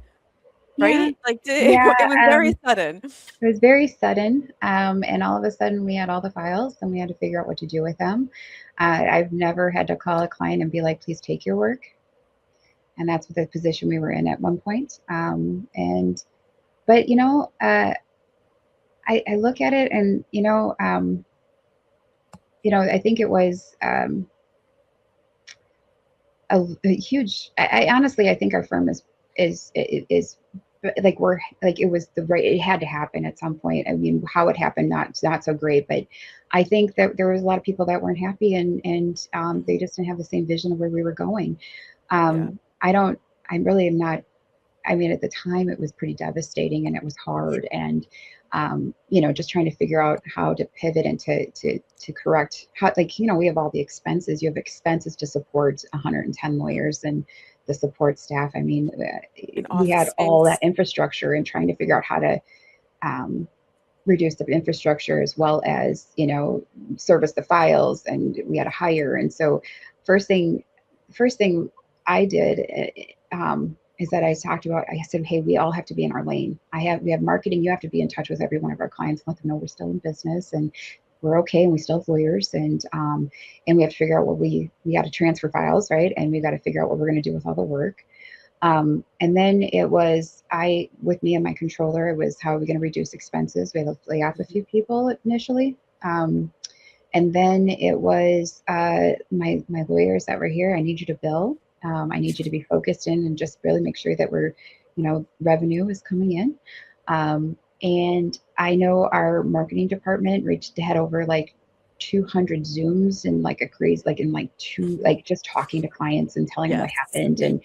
Speaker 4: Yeah,
Speaker 1: right, like
Speaker 4: yeah.
Speaker 1: it was very sudden.
Speaker 4: It was very sudden, and all of a sudden we had all the files, and we had to figure out what to do with them. I've never had to call a client and be like, "Please take your work," and that's the position we were in at one point. But I look at it, and I think it was a huge. I honestly, I think our firm is like we're like it was the right. It had to happen at some point. I mean, how it happened, not so great, but I think that there was a lot of people that weren't happy, and they just didn't have the same vision of where we were going.
Speaker 1: Yeah.
Speaker 4: I don't. I really am not. I mean, at the time, it was pretty devastating, and it was hard, and just trying to figure out how to pivot and to correct how, like, we have all the expenses. You have expenses to support 110 lawyers and the support staff. I mean,
Speaker 1: In
Speaker 4: we
Speaker 1: office
Speaker 4: had all that
Speaker 1: space.
Speaker 4: infrastructure, and trying to figure out how to um, reduce the infrastructure, as well as service the files, and we had to hire. And so first thing first thing I did, is that I talked about, I said, hey, we all have to be in our lane. We have marketing. You have to be in touch with every one of our clients, let them know we're still in business, and we're okay, and we still have lawyers, and we have to figure out what we got to transfer files, right? And we got to figure out what we're going to do with all the work. And then it was with me and my controller, it was, how are we going to reduce expenses? We had to lay off a few people initially. And then it was my lawyers that were here. I need you to bill. I need you to be focused in and just really make sure that revenue is coming in. And I know our marketing department had over like 200 Zooms, and like a crazy, like in like just talking to clients and telling them what
Speaker 1: Yes.
Speaker 4: happened. And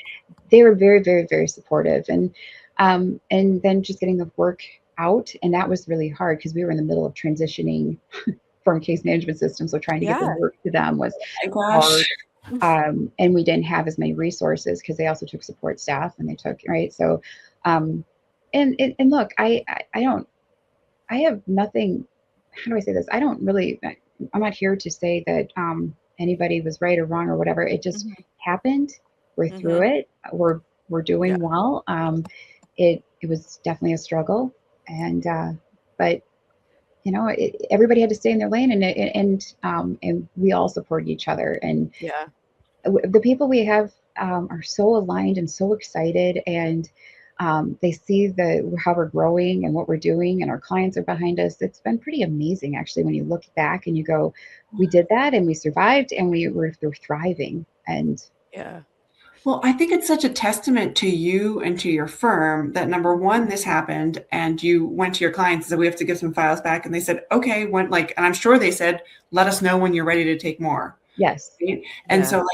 Speaker 4: they were very, very, very supportive. And then just getting the work out. And that was really hard because we were in the middle of transitioning from case management systems. So trying to get the
Speaker 1: Yeah.
Speaker 4: work to them was
Speaker 2: my
Speaker 4: hard.
Speaker 2: gosh.
Speaker 4: And we didn't have as many resources because they also took support staff, and they took, right. So, and look, I have nothing, how do I say this? I'm not here to say that, anybody was right or wrong or whatever. It just
Speaker 1: Mhm.
Speaker 4: happened. We're through
Speaker 1: Mhm.
Speaker 4: it. We're doing
Speaker 1: Yeah.
Speaker 4: well. It was definitely a struggle, but everybody had to stay in their lane, and we all supported each other. And
Speaker 1: Yeah.
Speaker 4: the people we have, are so aligned and so excited, and they see how we're growing and what we're doing, and our clients are behind us. It's been pretty amazing, actually, when you look back and you go, we did that, and we survived, and we're thriving. And
Speaker 1: Yeah.
Speaker 2: Well, I think it's such a testament to you and to your firm that, number one, this happened and you went to your clients and said, we have to give some files back. And they said, okay, and I'm sure they said, let us know when you're ready to take more.
Speaker 4: yes,
Speaker 2: Right? And
Speaker 1: Yeah.
Speaker 2: so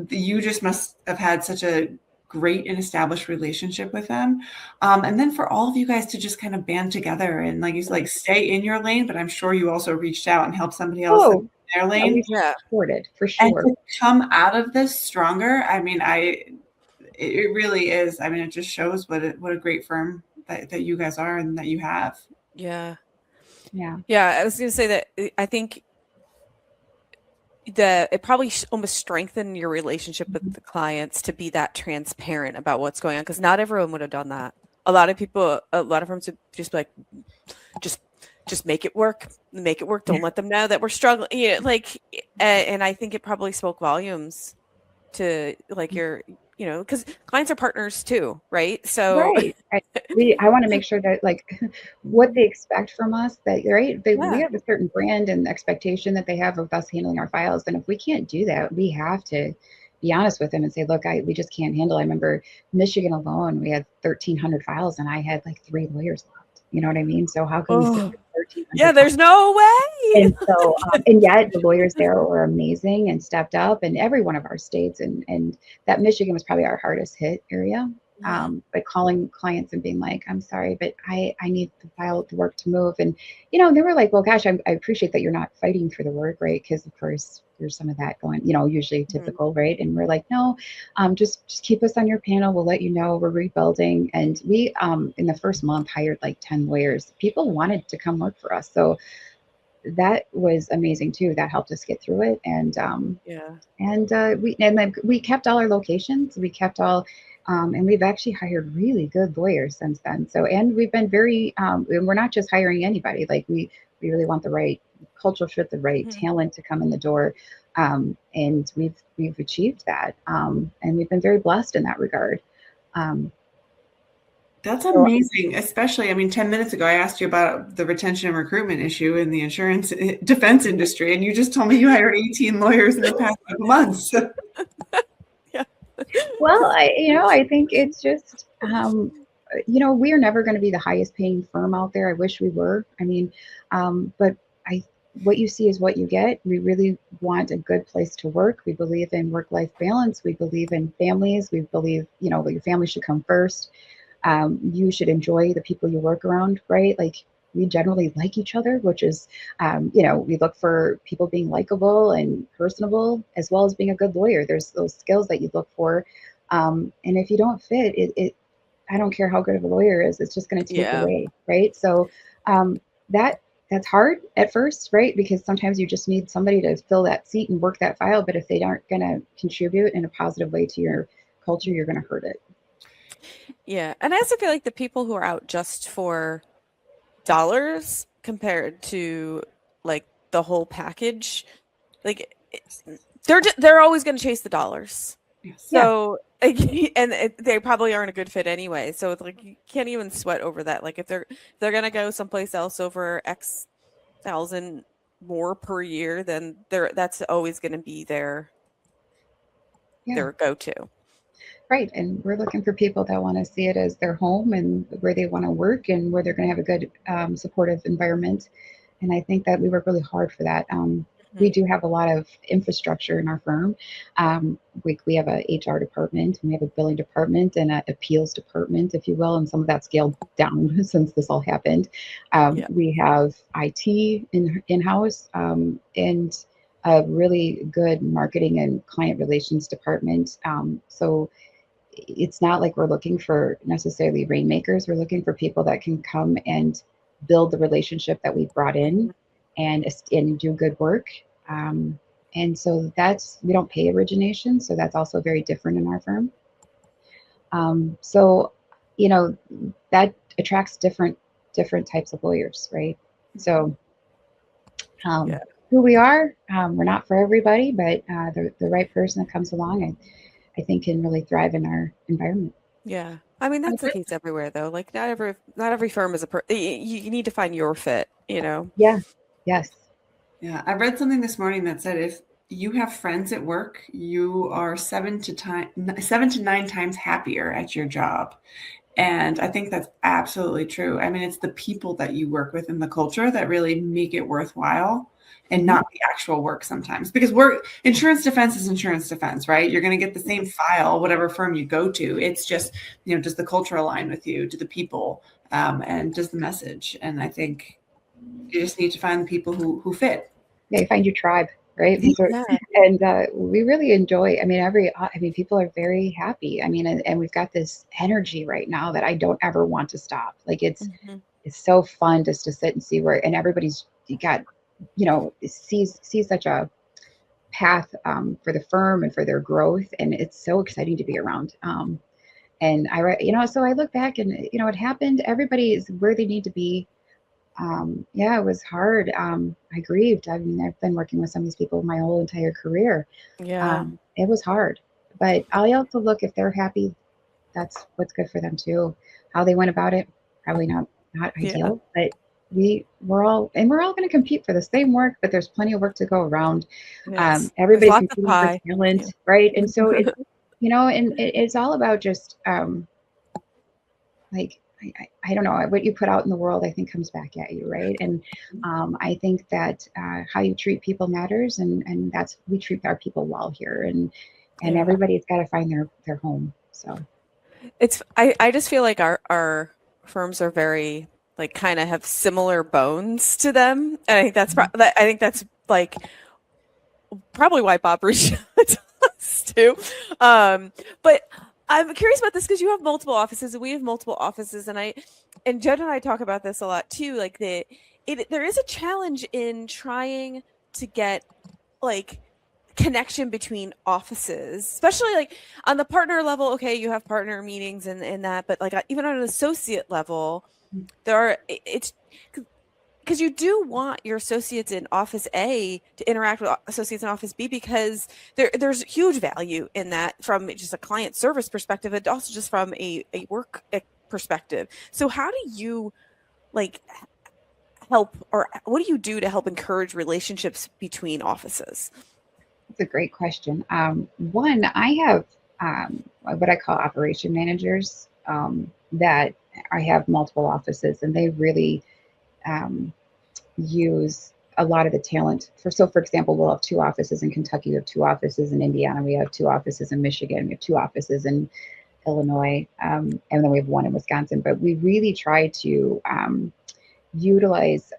Speaker 2: you just must have had such a great and established relationship with them. And then for all of you guys to just kind of band together and, like you said, like, stay in your lane, but I'm sure you also reached out and helped somebody else in
Speaker 4: oh
Speaker 2: their
Speaker 4: yeah, we
Speaker 2: lane.
Speaker 1: Yeah.
Speaker 4: supported for
Speaker 2: And
Speaker 4: sure.
Speaker 2: to come out of this stronger, I mean, it really is. I mean, it just shows what a great firm that you guys are and that you have.
Speaker 1: Yeah.
Speaker 4: Yeah.
Speaker 1: Yeah. I was going to say that I think it probably almost strengthened your relationship with
Speaker 4: Mhm.
Speaker 1: the clients to be that transparent about what's going on, because not everyone would have done that. a lot of firms would just be like, just make it work. Don't let them know that we're struggling. And I think it probably spoke volumes to like your, because clients are partners too, right? So
Speaker 4: Right. I want to make sure that like what they expect from us, that right, we
Speaker 1: yeah.
Speaker 4: have a certain brand and expectation that they have of us handling our files. And if we can't do that, we have to be honest with them and say, look, we just can't handle. I remember Michigan alone, we had 1,300 files and I had like 3 lawyers left. You know what I mean? So how can we sit
Speaker 1: Oh,
Speaker 4: with 1,300
Speaker 1: yeah,
Speaker 4: files?
Speaker 1: there's no way.
Speaker 4: And so, and yet the lawyers there were amazing and stepped up, and every one of our states, and that Michigan was probably our hardest hit area. But calling clients and being like, I'm sorry, but I need the work to move. And, they were like, well, gosh, I appreciate that you're not fighting for the work, right? Because of course there's some of that going, usually typical, right? And we're like, no, just keep us on your panel. We'll let you know we're rebuilding. And we, in the first month, hired like 10 lawyers. People wanted to come work for us. So that was amazing too. That helped us get through it. And we kept all our locations. We kept all, and we've actually hired really good lawyers since then. So, and we've been very, and we're not just hiring anybody. Like we really want the right cultural fit, the right talent to come in the door. And we've achieved that. And we've been very blessed in that regard.
Speaker 2: That's amazing. Especially, 10 minutes ago, I asked you about the retention and recruitment issue in the insurance defense industry, and you just told me you hired 18 lawyers in the past couple months.
Speaker 1: Yeah.
Speaker 4: Well, I think it's just, we are never going to be the highest paying firm out there. I wish we were. But what you see is what you get. We really want a good place to work. We believe in work-life balance. We believe in families. We believe, that your family should come first. You should enjoy the people you work around, right? Like we generally like each other, which is, we look for people being likable and personable, as well as being a good lawyer. There's those skills that you look for. And if you don't fit, I don't care how good of a lawyer is, it's just going to take away, right? So that's hard at first, right? Because sometimes you just need somebody to fill that seat and work that file. But if they aren't going to contribute in a positive way to your culture, you're going to hurt it.
Speaker 1: Yeah. And I also feel like the people who are out just for dollars compared to like the whole package, like they're always going to chase the dollars. So, and they probably aren't a good fit anyway. So it's like, you can't even sweat over that. Like if they're going to go someplace else over X thousand more per year, then that's always going to be their go-to.
Speaker 4: Right. And we're looking for people that want to see it as their home and where they want to work and where they're going to have a good supportive environment. And I think that we work really hard for that. We do have a lot of infrastructure in our firm. We have a HR department, and we have a billing department and an appeals department, if you will, and some of that scaled down since this all happened. We have IT in-house and a really good marketing and client relations department. So it's not like we're looking for necessarily rainmakers. We're looking for people that can come and build the relationship that we've brought in and do good work. And so we don't pay origination. So that's also very different in our firm. So, that attracts different types of lawyers, right? So who we are, we're not for everybody, but the right person that comes along, I think can really thrive in our environment.
Speaker 1: Yeah. That's the case everywhere though. Like not every firm is you need to find your fit,
Speaker 4: Yeah. Yes.
Speaker 2: Yeah. I read something this morning that said if you have friends at work, you are 7 to 9 times happier at your job. And I think that's absolutely true. It's the people that you work with and the culture that really make it worthwhile and not the actual work sometimes. Because insurance defense is insurance defense, right? You're going to get the same file, whatever firm you go to. It's just, does the culture align with you? Do the people and does the message? And I think you just need to find the people who fit.
Speaker 4: Yeah, you find your tribe, right?
Speaker 1: Yeah.
Speaker 4: And we really enjoy. People are very happy. And we've got this energy right now that I don't ever want to stop. Like it's so fun just to sit and see and everybody's got, sees such a path for the firm and for their growth, and it's so exciting to be around. And so I look back and, it happened. Everybody is where they need to be. Yeah, it was hard. I grieved. I mean, I've been working with some of these people my whole entire career.
Speaker 1: Yeah.
Speaker 4: It was hard, but I also look, if they're happy, that's what's good for them too. How they went about it, probably not
Speaker 1: Yeah.
Speaker 4: ideal, but we're all going to compete for the same work, but there's plenty of work to go around.
Speaker 1: Yes.
Speaker 4: Everybody's
Speaker 1: There's lots of
Speaker 4: competing for
Speaker 1: pie.
Speaker 4: talent,
Speaker 1: Yeah.
Speaker 4: right? And so it's, and it's all about just, like, I don't know, what you put out in the world, I think comes back at you, right? And I think that how you treat people matters, and that's, we treat our people well here, and
Speaker 1: Yeah.
Speaker 4: everybody's got to find their home. So
Speaker 1: I just feel like our firms are very, like, kind of have similar bones to them. And I think that's like probably why Bob reached out to us too. But I'm curious about this because you have multiple offices and we have multiple offices, and Jen and I talk about this a lot too. Like there is a challenge in trying to get, like, connection between offices, especially like on the partner level. Okay, you have partner meetings and that, but like even on an associate level, it's because you do want your associates in office A to interact with associates in office B, because there's huge value in that from just a client service perspective, and also just from a work perspective. So how do you, like, help, or what do you do to help encourage relationships between offices?
Speaker 4: that's a great question. One, I have what I call operation managers, that I have multiple offices, and they really use a lot of the talent. For example, we'll have 2 offices in Kentucky, we have 2 offices in Indiana, we have 2 offices in Michigan, we have 2 offices in Illinois, and then we have 1 in Wisconsin. But we really try to utilize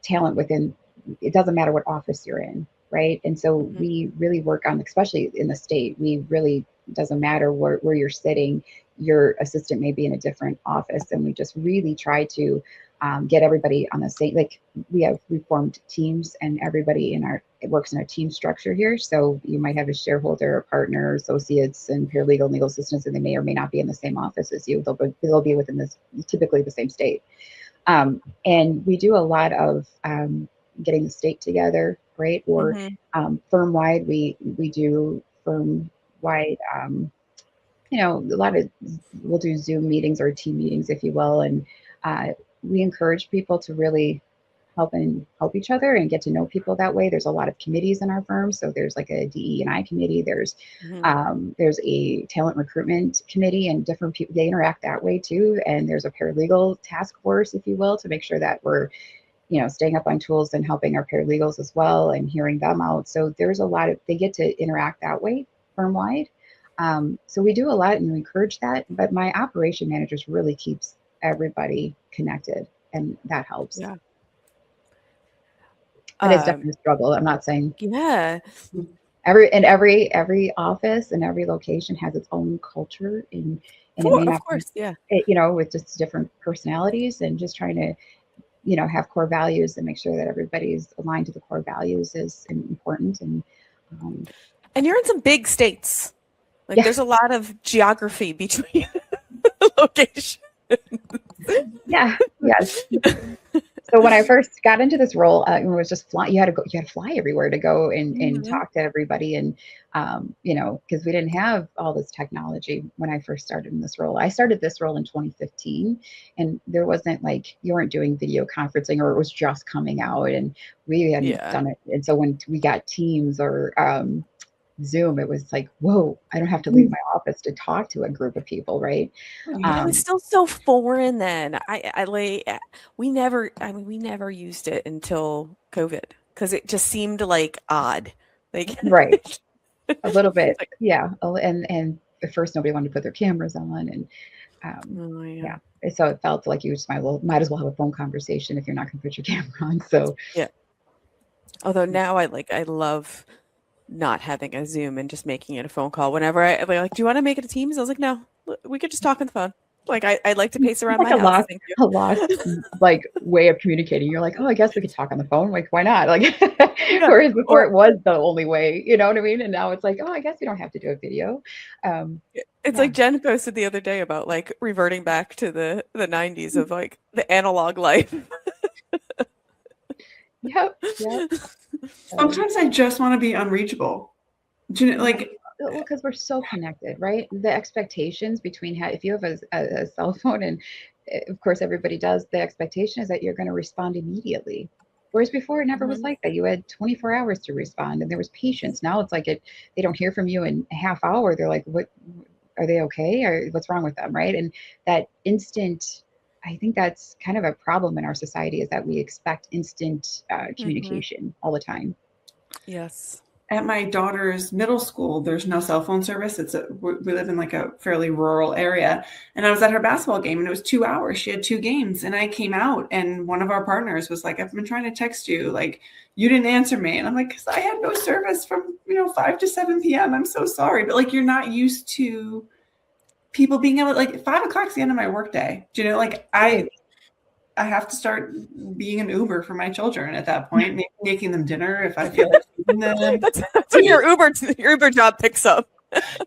Speaker 4: talent within, it doesn't matter what office you're in, right? And so we really work on, especially in the state, we really, doesn't matter where you're sitting, your assistant may be in a different office, and we just really try to get everybody on the same, like, we formed teams, and everybody it works in a team structure here. So you might have a shareholder, a partner, associates, and paralegal, legal assistants, and they may or may not be in the same office as you. They'll be within this, typically the same state. And we do a lot of getting the state together, right? Or firm-wide, we do firm-wide, we'll do Zoom meetings or team meetings, if you will. And we encourage people to really help each other and get to know people that way. There's a lot of committees in our firm. So there's like a DE&I committee. There's a talent recruitment committee, and different people, they interact that way too. And there's a paralegal task force, if you will, to make sure that we're, staying up on tools and helping our paralegals as well and hearing them out. So there's a lot of, they get to interact that way firm-wide. So we do a lot and we encourage that, but my operation managers really keeps everybody connected, and that helps.
Speaker 1: Yeah.
Speaker 4: But it's definitely a struggle. I'm not saying.
Speaker 1: Yeah.
Speaker 4: Every office and every location has its own culture, and it may not,
Speaker 1: of course, yeah.
Speaker 4: With just different personalities, and just trying to, have core values and make sure that everybody's aligned to the core values is important. And
Speaker 1: you're in some big states. Like, there's a lot of geography between locations.
Speaker 4: Yeah. Yes. So when I first got into this role, it was just fly. You had to fly everywhere to go and talk to everybody, and because we didn't have all this technology when I first started in this role. I started this role in 2015, and there wasn't, like, you weren't doing video conferencing, or it was just coming out, and we hadn't done it. And so when we got Teams or Zoom, it was like, whoa, I don't have to leave my office to talk to a group of people, right?
Speaker 1: It was still so foreign then. We never used it until COVID, because it just seemed like odd. Like,
Speaker 4: right. A little bit. Yeah. And at first nobody wanted to put their cameras on, and so it felt like you just might as well have a phone conversation if you're not going to put your camera on. So
Speaker 1: yeah. Although now I love not having a Zoom and just making it a phone call. Whenever I like, do you want to make it a Teams? I was like, no, we could just talk on the phone. Like I'd like to pace around
Speaker 4: Like
Speaker 1: my
Speaker 4: a
Speaker 1: house.
Speaker 4: lost,
Speaker 1: Thank you.
Speaker 4: a lost like way of communicating. You're like, oh, I guess we could talk on the phone. Like, why not? Like,
Speaker 1: Yeah.
Speaker 4: whereas before
Speaker 1: Or
Speaker 4: it was the only way, you know what I mean? And now it's like, oh, I guess we don't have to do a video.
Speaker 1: it's
Speaker 4: Yeah.
Speaker 1: like Jen posted the other day about like reverting back to the 90s of like the analog life.
Speaker 4: Yep. Yep.
Speaker 2: Sometimes I just want to be unreachable. Do you know, like,
Speaker 4: Well, because we're so connected, right? The expectations between if you have a cell phone, and of course everybody does, the expectation is that you're going to respond immediately. Whereas before, it never was like that. You had 24 hours to respond, and there was patience. Now it's like they don't hear from you in a half hour. They're like, "What? Are they okay? Or what's wrong with them?" Right? And that instant. I think that's kind of a problem in our society, is that we expect instant communication all the time.
Speaker 1: Yes.
Speaker 2: at my daughter's middle school, there's no cell phone service. We live in like a fairly rural area, and I was at her basketball game, and it was 2 hours. She had 2 games, and I came out, and one of our partners was like, "I've been trying to text you, like you didn't answer me," and I'm like, "Because I had no service from 5 to 7 p.m. I'm so sorry," but like you're not used to people being able to, like 5 o'clock's the end of my workday. Do you know? Like I have to start being an Uber for my children at that point, maybe making them dinner if I feel like feeding them.
Speaker 1: That's when your Uber job picks up.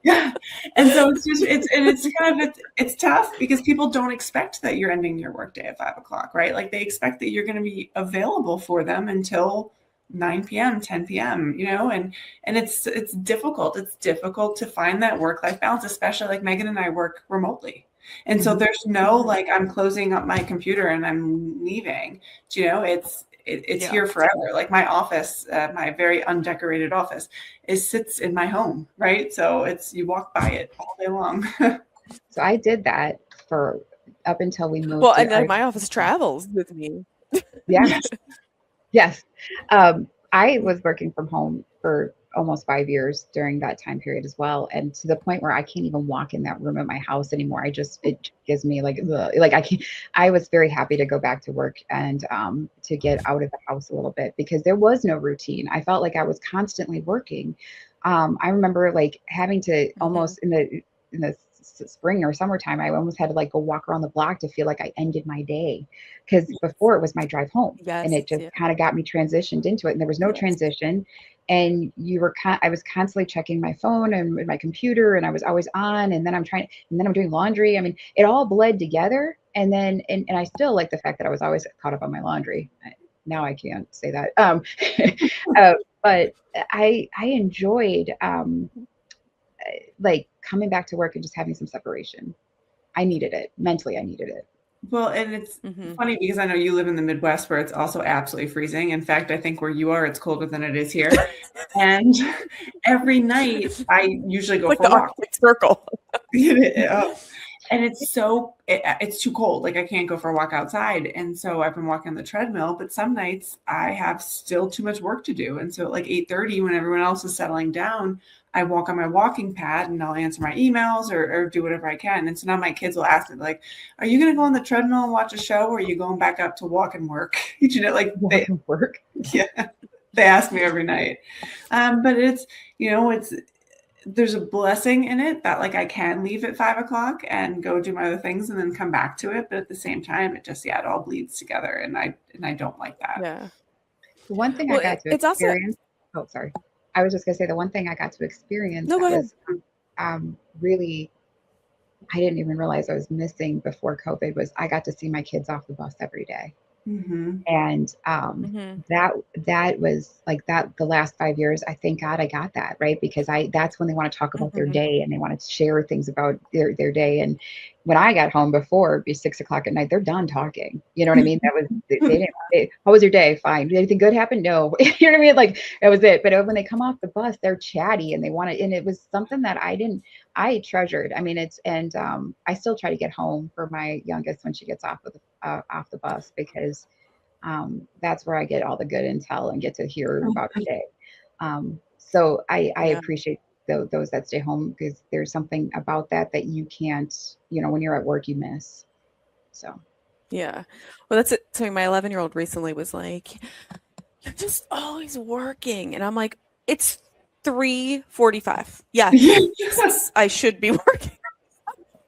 Speaker 2: Yeah. And so it's tough because people don't expect that you're ending your workday at 5 o'clock, right? Like they expect that you're going to be available for them until 9 p.m., 10 p.m., and it's difficult. It's difficult to find that work-life balance, especially like Meghan and I work remotely. And so there's no, like, I'm closing up my computer and I'm leaving, it's here forever. Like my office, my very undecorated office sits in my home. Right. So you walk by it all day long.
Speaker 4: So I did that for up until we moved.
Speaker 1: Well, and then my office travels with me.
Speaker 4: Yes. Yes. I was working from home for almost 5 years during that time period as well. And to the point where I can't even walk in that room at my house anymore. It gives me like I can't. I was very happy to go back to work and to get out of the house a little bit, because there was no routine. I felt like I was constantly working. I remember like having to almost in the spring or summertime, I almost had to like go walk around the block to feel like I ended my day, because before it was my drive home. And it just kind of got me transitioned into it, and there was no transition. And I was constantly checking my phone and my computer, and I was always on, and then I'm doing laundry. I mean, it all bled together. And then, and I still like the fact that I was always caught up on my laundry. Now I can't say that. But I enjoyed, like coming back to work and just having some separation. I needed it. Mentally, I needed it.
Speaker 2: Well, and it's funny because I know you live in the Midwest where it's also absolutely freezing. In fact, I think where you are, it's colder than it is here. And every night I usually go for a walk.
Speaker 1: Arctic Circle.
Speaker 2: And it's too cold. Like I can't go for a walk outside. And so I've been walking on the treadmill, but some nights I have still too much work to do. And so at like 8:30, when everyone else is settling down, I walk on my walking pad and I'll answer my emails or do whatever I can. And so now my kids will ask me, like, "Are you going to go on the treadmill and watch a show, or are you going back up to walk and work?" Like
Speaker 4: walk and work.
Speaker 2: Yeah, they ask me every night. But it's there's a blessing in it that like I can leave at 5 o'clock and go do my other things and then come back to it. But at the same time, it all bleeds together, and I don't like that.
Speaker 1: Yeah.
Speaker 4: One thing I got to experience. Oh, sorry. I was just gonna say the one thing I got to experience was really, I didn't even realize I was missing before COVID, was I got to see my kids off the bus every day. And that was like that the last 5 years. I thank God I got that, right? Because that's when they want to talk about their day, and they want to share things about their day. And when I got home before, it'd be 6 o'clock at night, they're done talking. You know what I mean? That was how was your day? Fine. Did anything good happen? No. You know what I mean? Like that was it. But when they come off the bus, they're chatty, and they want to, and it was something that I treasured. I mean, I still try to get home for my youngest when she gets off the bus, because that's where I get all the good intel and get to hear about her day. So I appreciate those that stay home, because there's something about that you can't, when you're at work, you miss. So.
Speaker 1: Yeah. Well, that's it. So my 11-year-old recently was like, "You're just always working." And I'm like, "It's 3:45. Yeah, yes, I should be working."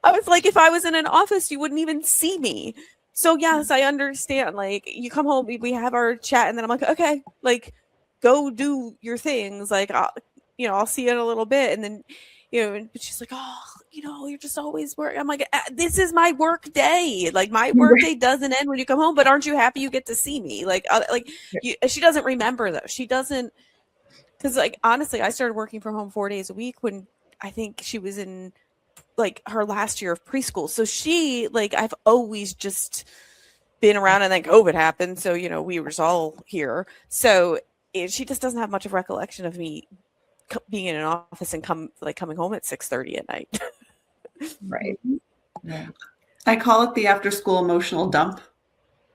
Speaker 1: I was like, if I was in an office, you wouldn't even see me. So yes, I understand. Like you come home, we have our chat, and then I'm like, okay, like go do your things. Like I'll see you in a little bit, and then but she's like, oh, you're just always work. I'm like, this is my work day. Like my work day doesn't end when you come home. But aren't you happy you get to see me? Like she doesn't remember though. She doesn't, because like honestly, I started working from home 4 days a week when I think she was in like her last year of preschool. So she, like, I've always just been around, and then COVID happened. So, we were all here. So she just doesn't have much of recollection of me being in an office and coming home at 6:30 at night.
Speaker 4: Right. Yeah.
Speaker 2: I call it the after school emotional dump.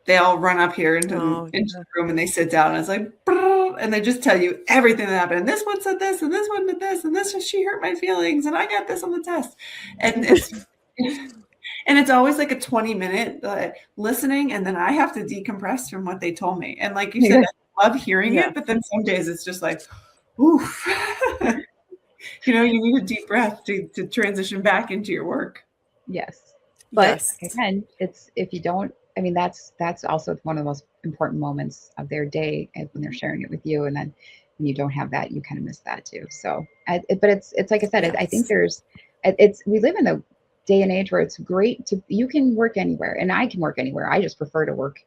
Speaker 2: They all run up here into the room and they sit down, and it's like, and they just tell you everything that happened. And this one said this, and this one did this, and she hurt my feelings, and I got this on the test. And it's always like a 20-minute listening, and then I have to decompress from what they told me. And like you said, I love hearing it, but then some days it's just like, oof. You need a deep breath to transition back into your work.
Speaker 4: Yes. But again, it's, if you don't, I mean, that's also one of the most important moments of their day, when they're sharing it with you. And then when you don't have that, you kind of miss that too. So, but it's like I said, I think we live in a day and age where it's great you can work anywhere, and I can work anywhere. I just prefer to work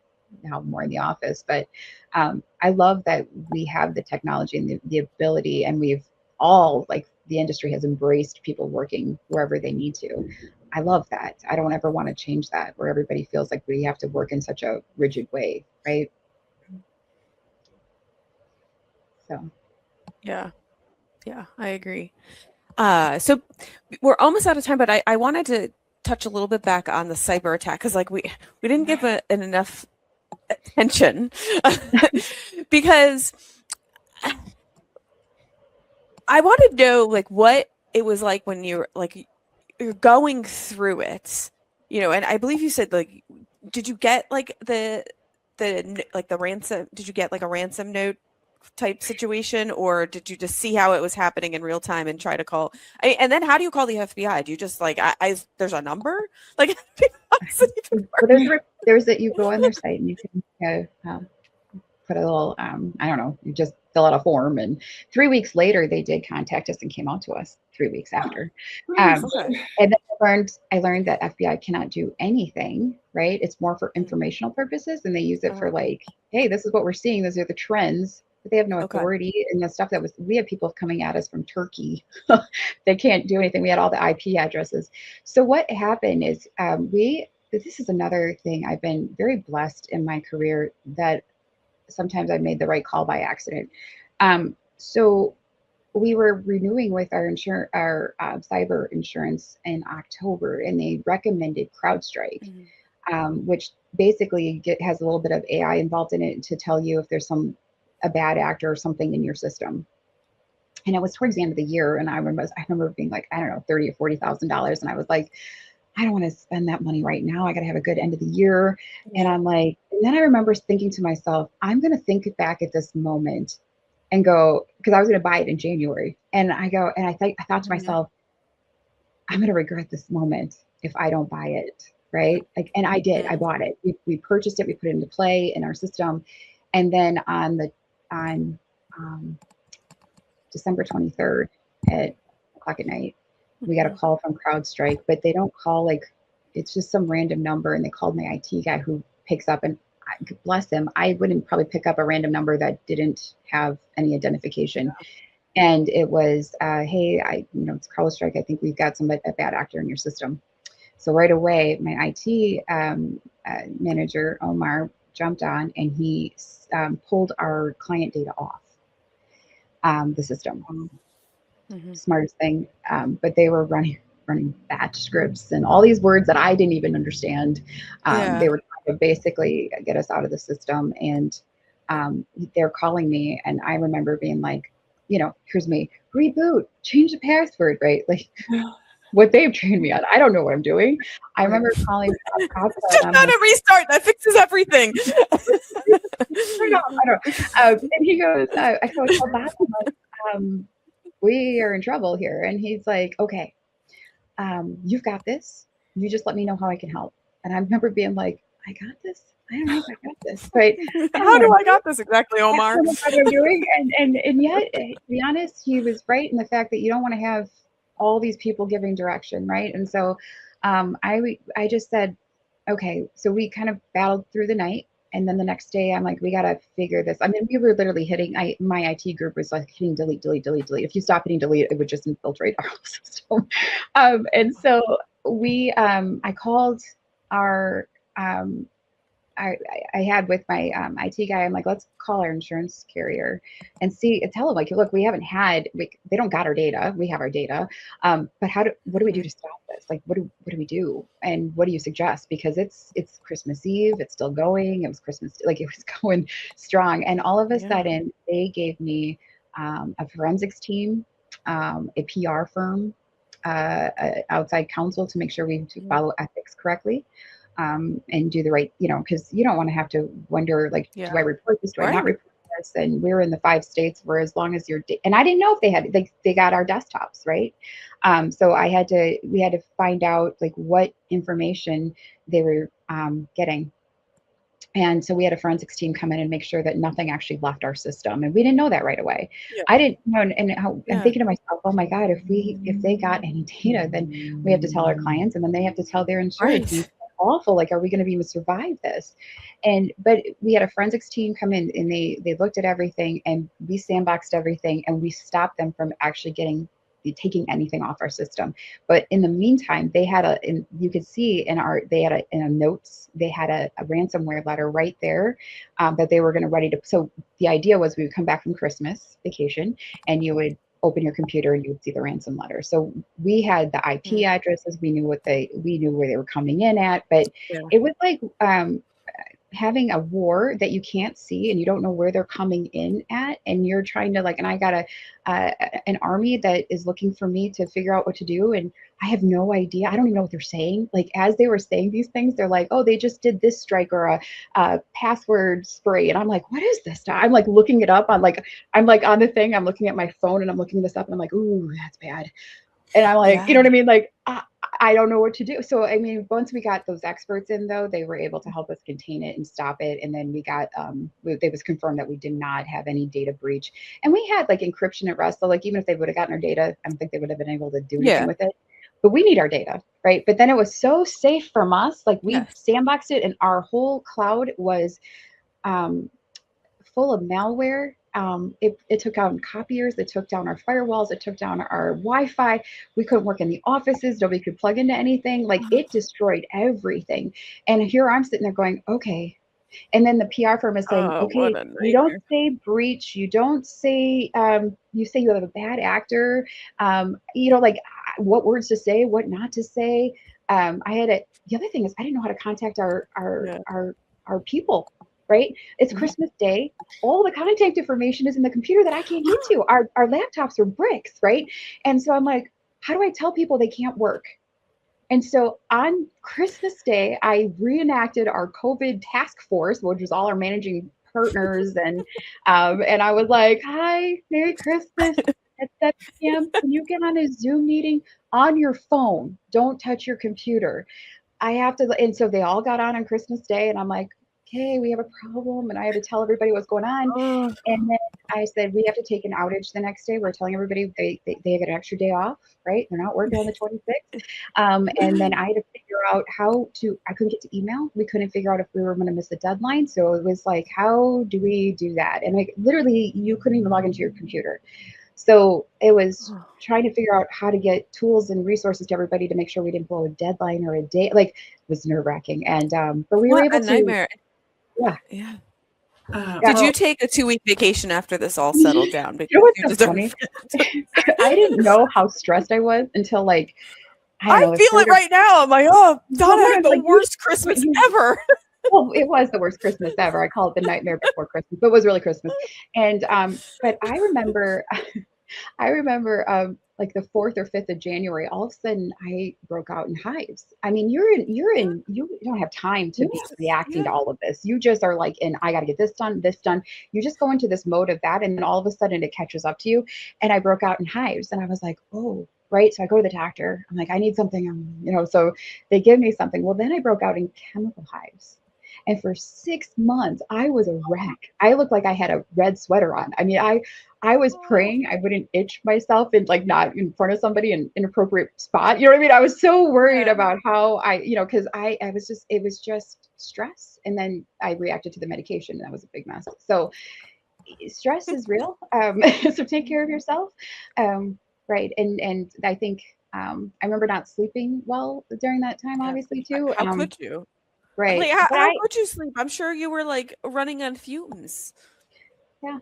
Speaker 4: now more in the office, but I love that we have the technology and the ability, and we've all, like, the industry has embraced people working wherever they need to. I love that. I don't ever want to change that, where everybody feels like we have to work in such a rigid way, right? So,
Speaker 1: yeah, I agree. So we're almost out of time, but I wanted to touch a little bit back on the cyber attack, because like we didn't give enough attention because I want to know like what it was like when you're going through it, and I believe you said, like, did you get like the ransom? Did you get like a ransom note type situation, or did you just see how it was happening in real time and try to call? And then how do you call the FBI? Do you just like, there's a number? Like,
Speaker 4: there's that you go on their site and you can put a little, I don't know, you just fill out a form, and 3 weeks later they did contact us and came out to us 3 weeks after. And then I learned that FBI cannot do anything, right? It's more for informational purposes, and they use it for like, hey, this is what we're seeing. These are the trends, but they have no authority. And the stuff we had people coming at us from Turkey. They can't do anything. We had all the IP addresses. So what happened is this is another thing. I've been very blessed in my career that sometimes I made the right call by accident. So we were renewing with our cyber insurance in October, and they recommended CrowdStrike, which basically has a little bit of AI involved in it to tell you if there's a bad actor or something in your system. And it was towards the end of the year, and I remember being like, I don't know, $30,000 or $40,000, and I was like, I don't want to spend that money right now. I got to have a good end of the year. And I'm like, and then I remember thinking to myself, I'm going to think back at this moment and go, because I was going to buy it in January. And I thought to myself, I'm going to regret this moment if I don't buy it. Right. Like, and I did, I bought it. We purchased it. We put it into play in our system. And then on December 23rd at o'clock at night, we got a call from CrowdStrike, but they don't call, like, it's just some random number. And they called my IT guy, who picks up, and bless him, I wouldn't probably pick up a random number that didn't have any identification. And it was, hey, it's CrowdStrike. I think we've got a bad actor in your system. So right away, my IT manager, Omar, jumped on, and he pulled our client data off the system. Smartest thing. But they were running batch scripts and all these words that I didn't even understand. They were trying to basically get us out of the system, and they're calling me, and I remember being like, here's me, reboot, change the password, right? Like what they've trained me on. I don't know what I'm doing. I remember calling
Speaker 1: just not a restart that fixes everything.
Speaker 4: I don't. And he goes, I told back, we are in trouble here. And he's like, okay, you've got this. You just let me know how I can help. And I remember being like, I got this. I don't know if I got this, but I don't
Speaker 1: How
Speaker 4: know
Speaker 1: do
Speaker 4: what
Speaker 1: I got this exactly,
Speaker 4: I
Speaker 1: Omar?
Speaker 4: don't know what I'm doing. And yet, to be honest, he was right in the fact that you don't want to have all these people giving direction, right? And so I just said, okay, so we kind of battled through the night. And then the next day, I'm like, we got to figure this. I mean, we were literally hitting, my IT group was like hitting delete, delete, delete, delete. If you stop hitting delete, it would just infiltrate our whole system. And so I called our, I had with my IT guy, I'm like, let's call our insurance carrier and tell them like, look, we haven't they don't got our data. We have our data. But what do we do to stop this? Like, what do we do? And what do you suggest? Because it's Christmas Eve. It's still going. It was Christmas. Like it was going strong. And all of a sudden they gave me a forensics team, a PR firm, outside counsel to make sure we follow ethics correctly. And do the right, because you don't want to have to wonder, like, do I report this? Do I not report this? And we're in the 5 states where as long as and I didn't know if they got our desktops, right? So we had to find out like what information they were getting. And so we had a forensics team come in and make sure that nothing actually left our system. And we didn't know that right away. I didn't know. And I'm thinking to myself, oh my God, if they got any data, then we have to tell our clients and then they have to tell their insurance.
Speaker 1: Right.
Speaker 4: Awful. Like, are we going to be able to survive this? But we had a forensics team come in and they looked at everything and we sandboxed everything and we stopped them from actually taking anything off our system. But in the meantime, they had you could see in a notes, they had a ransomware letter right there that they were going to ready to. So the idea was we would come back from Christmas vacation and you would open your computer and you would see the ransom letter. So we had the IP addresses. We knew where they were coming in at, but it was like, having a war that you can't see and you don't know where they're coming in at, and you're trying to and I got an army that is looking for me to figure out what to do, and I have no idea. I don't even know what they're saying. Like, as they were saying these things, they're like, oh, they just did this strike or a password spray, and I'm like, what is this? I'm like looking it up on I'm like on the thing, I'm looking at my phone and I'm looking this up and I'm like, ooh, that's bad. And I'm like, you know what I mean? Like, I don't know what to do. So, I mean, once we got those experts in, though, they were able to help us contain it and stop it. And then we got, it was confirmed that we did not have any data breach. And we had like encryption at rest. So like, even if they would have gotten our data, I don't think they would have been able to do anything with it. But we need our data, right? But then it was so safe from us. Like, we sandboxed it and our whole cloud was full of malware. It took down copiers, it took down our firewalls, it took down our Wi-Fi. We couldn't work in the offices, nobody could plug into anything. Like, it destroyed everything. And here I'm sitting there going, okay. And then the PR firm is saying, okay, you don't say breach, you don't say, you say you have a bad actor, like what words to say, what not to say. The other thing is I didn't know how to contact our people. Right? It's Christmas Day. All the contact information is in the computer that I can't get to. Our laptops are bricks, right? And so I'm like, how do I tell people they can't work? And so on Christmas Day, I reenacted our COVID task force, which was all our managing partners. And I was like, hi, Merry Christmas. At 7 p.m., can you get on a Zoom meeting on your phone? Don't touch your computer. And so they all got on Christmas Day, and I'm like, okay, we have a problem, and I had to tell everybody what's going on. And then I said, we have to take an outage the next day. We're telling everybody they get an extra day off, right? They're not working on the 26th. And then I had to figure out I couldn't get to email. We couldn't figure out if we were going to miss a deadline. So it was like, how do we do that? And literally, you couldn't even log into your computer. So it was trying to figure out how to get tools and resources to everybody to make sure we didn't blow a deadline or a day. Like, it was nerve-wracking. And but we were able to.
Speaker 1: Nightmare.
Speaker 4: Yeah.
Speaker 1: Did you take a 2-week vacation after this all settled down?
Speaker 4: You know what's so funny? I didn't know how stressed I was until I
Speaker 1: feel it right now. I'm like, oh, Donna had the worst Christmas ever.
Speaker 4: Well, it was the worst Christmas ever. I call it the nightmare before Christmas, but it was really Christmas. And but I remember like the 4th or 5th of January, all of a sudden I broke out in hives. I mean, you don't have time to be reacting to all of this. You just are like, I got to get this done. You just go into this mode of that. And then all of a sudden it catches up to you. And I broke out in hives and I was like, oh, right? So I go to the doctor. I'm like, I need something, so they give me something. Well, then I broke out in chemical hives. And for 6 months, I was a wreck. I looked like I had a red sweater on. I mean, I was praying I wouldn't itch myself and like not in front of somebody in an inappropriate spot. You know what I mean? I was so worried about how because it was just stress. And then I reacted to the medication and that was a big mess. So stress is real. So take care of yourself. Right. And I think I remember not sleeping well during that time, obviously too.
Speaker 1: How could you?
Speaker 4: Right.
Speaker 1: Like, how could you sleep? I'm sure you were like running on fumes.
Speaker 4: Yeah.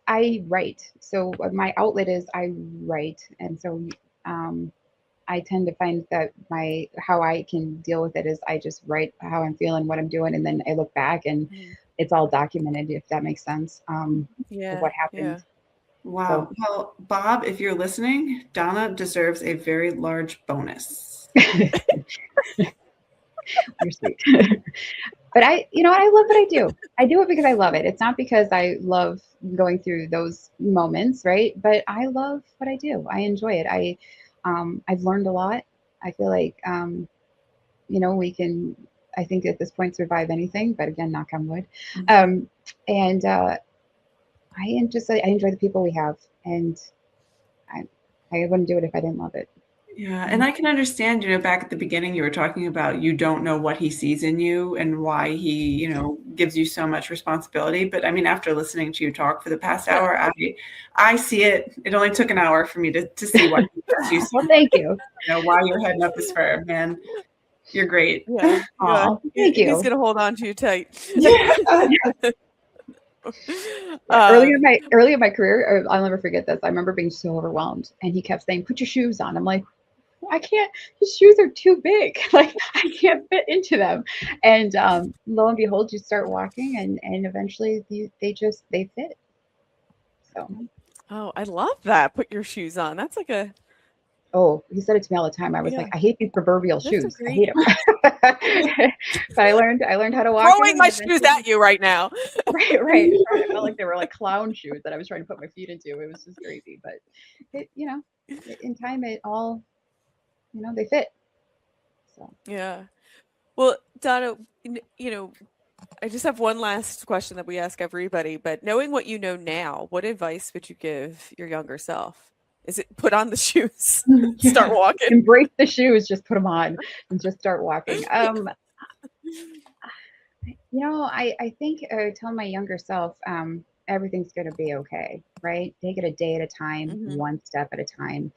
Speaker 4: I write. So my outlet is I write. And so I tend to find that how I can deal with it is I just write how I'm feeling, what I'm doing, and then I look back and it's all documented, if that makes sense. Of what happened.
Speaker 2: Yeah. Wow. So, well, Bob, if you're listening, Donna deserves a very large bonus.
Speaker 4: You're sweet. But I love what I do. I do it because I love it. It's not because I love going through those moments, right? But I love what I do. I enjoy it. I've learned a lot. I feel like, we can, I think at this point, survive anything, but again, knock on wood. I enjoy the people we have, and I wouldn't do it if I didn't love it.
Speaker 2: Yeah. And I can understand, back at the beginning, you were talking about you don't know what he sees in you and why he, gives you so much responsibility. But I mean, after listening to you talk for the past hour, I see it. It only took an hour for me to see what you see.
Speaker 4: Well, thank you.
Speaker 2: Why you're heading up this far, man. You're great.
Speaker 1: Yeah.
Speaker 4: Thank you.
Speaker 1: He's going to hold on to you tight.
Speaker 4: Early in my career, I'll never forget this. I remember being so overwhelmed, and he kept saying, "Put your shoes on." I'm like, I can't. His shoes are too big. Like I can't fit into them. And lo and behold, you start walking, and eventually they fit. So.
Speaker 1: Oh, I love that. Put your shoes on. That's like a.
Speaker 4: Oh, he said it to me all the time. I was like, I hate these proverbial shoes. I hate them. But I learned how to walk.
Speaker 1: Throwing my shoes at you right now.
Speaker 4: Right. I felt like they were like clown shoes that I was trying to put my feet into. It was just crazy. But in time, it all, they fit. So
Speaker 1: yeah. Well, Donna, I just have one last question that we ask everybody. But knowing what you know now, what advice would you give your younger self? Is it put on the shoes, start walking?
Speaker 4: Embrace the shoes, just put them on and just start walking. I think I would tell my younger self, everything's going to be okay, right? Take it a day at a time, one step at a time.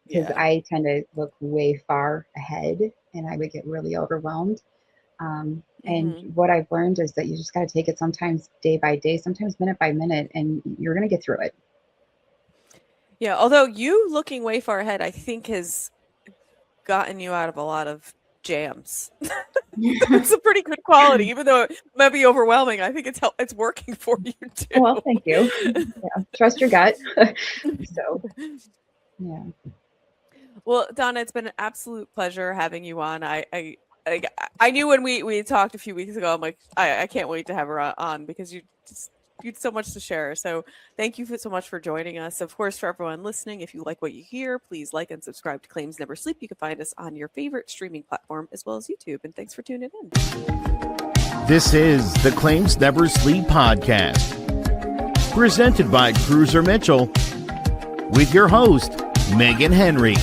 Speaker 4: Because I tend to look way far ahead and I would get really overwhelmed. And what I've learned is that you just got to take it sometimes day by day, sometimes minute by minute, and you're going to get through it.
Speaker 1: Yeah, although you looking way far ahead, I think has gotten you out of a lot of jams. It's a pretty good quality, even though it might be overwhelming. I think it's working for you too.
Speaker 4: Well, thank you. Yeah, trust your gut. So, yeah.
Speaker 1: Well, Donna, it's been an absolute pleasure having you on. I knew when we talked a few weeks ago, I'm like, I can't wait to have her on because you had so much to share. So thank you so much for joining us. Of course, for everyone listening, if you like what you hear, please like and subscribe to Claims Never Sleep. You can find us on your favorite streaming platform as well as YouTube. And thanks for tuning in.
Speaker 3: This is the Claims Never Sleep podcast, presented by Cruiser Mitchell, with your host, Meghan Henry.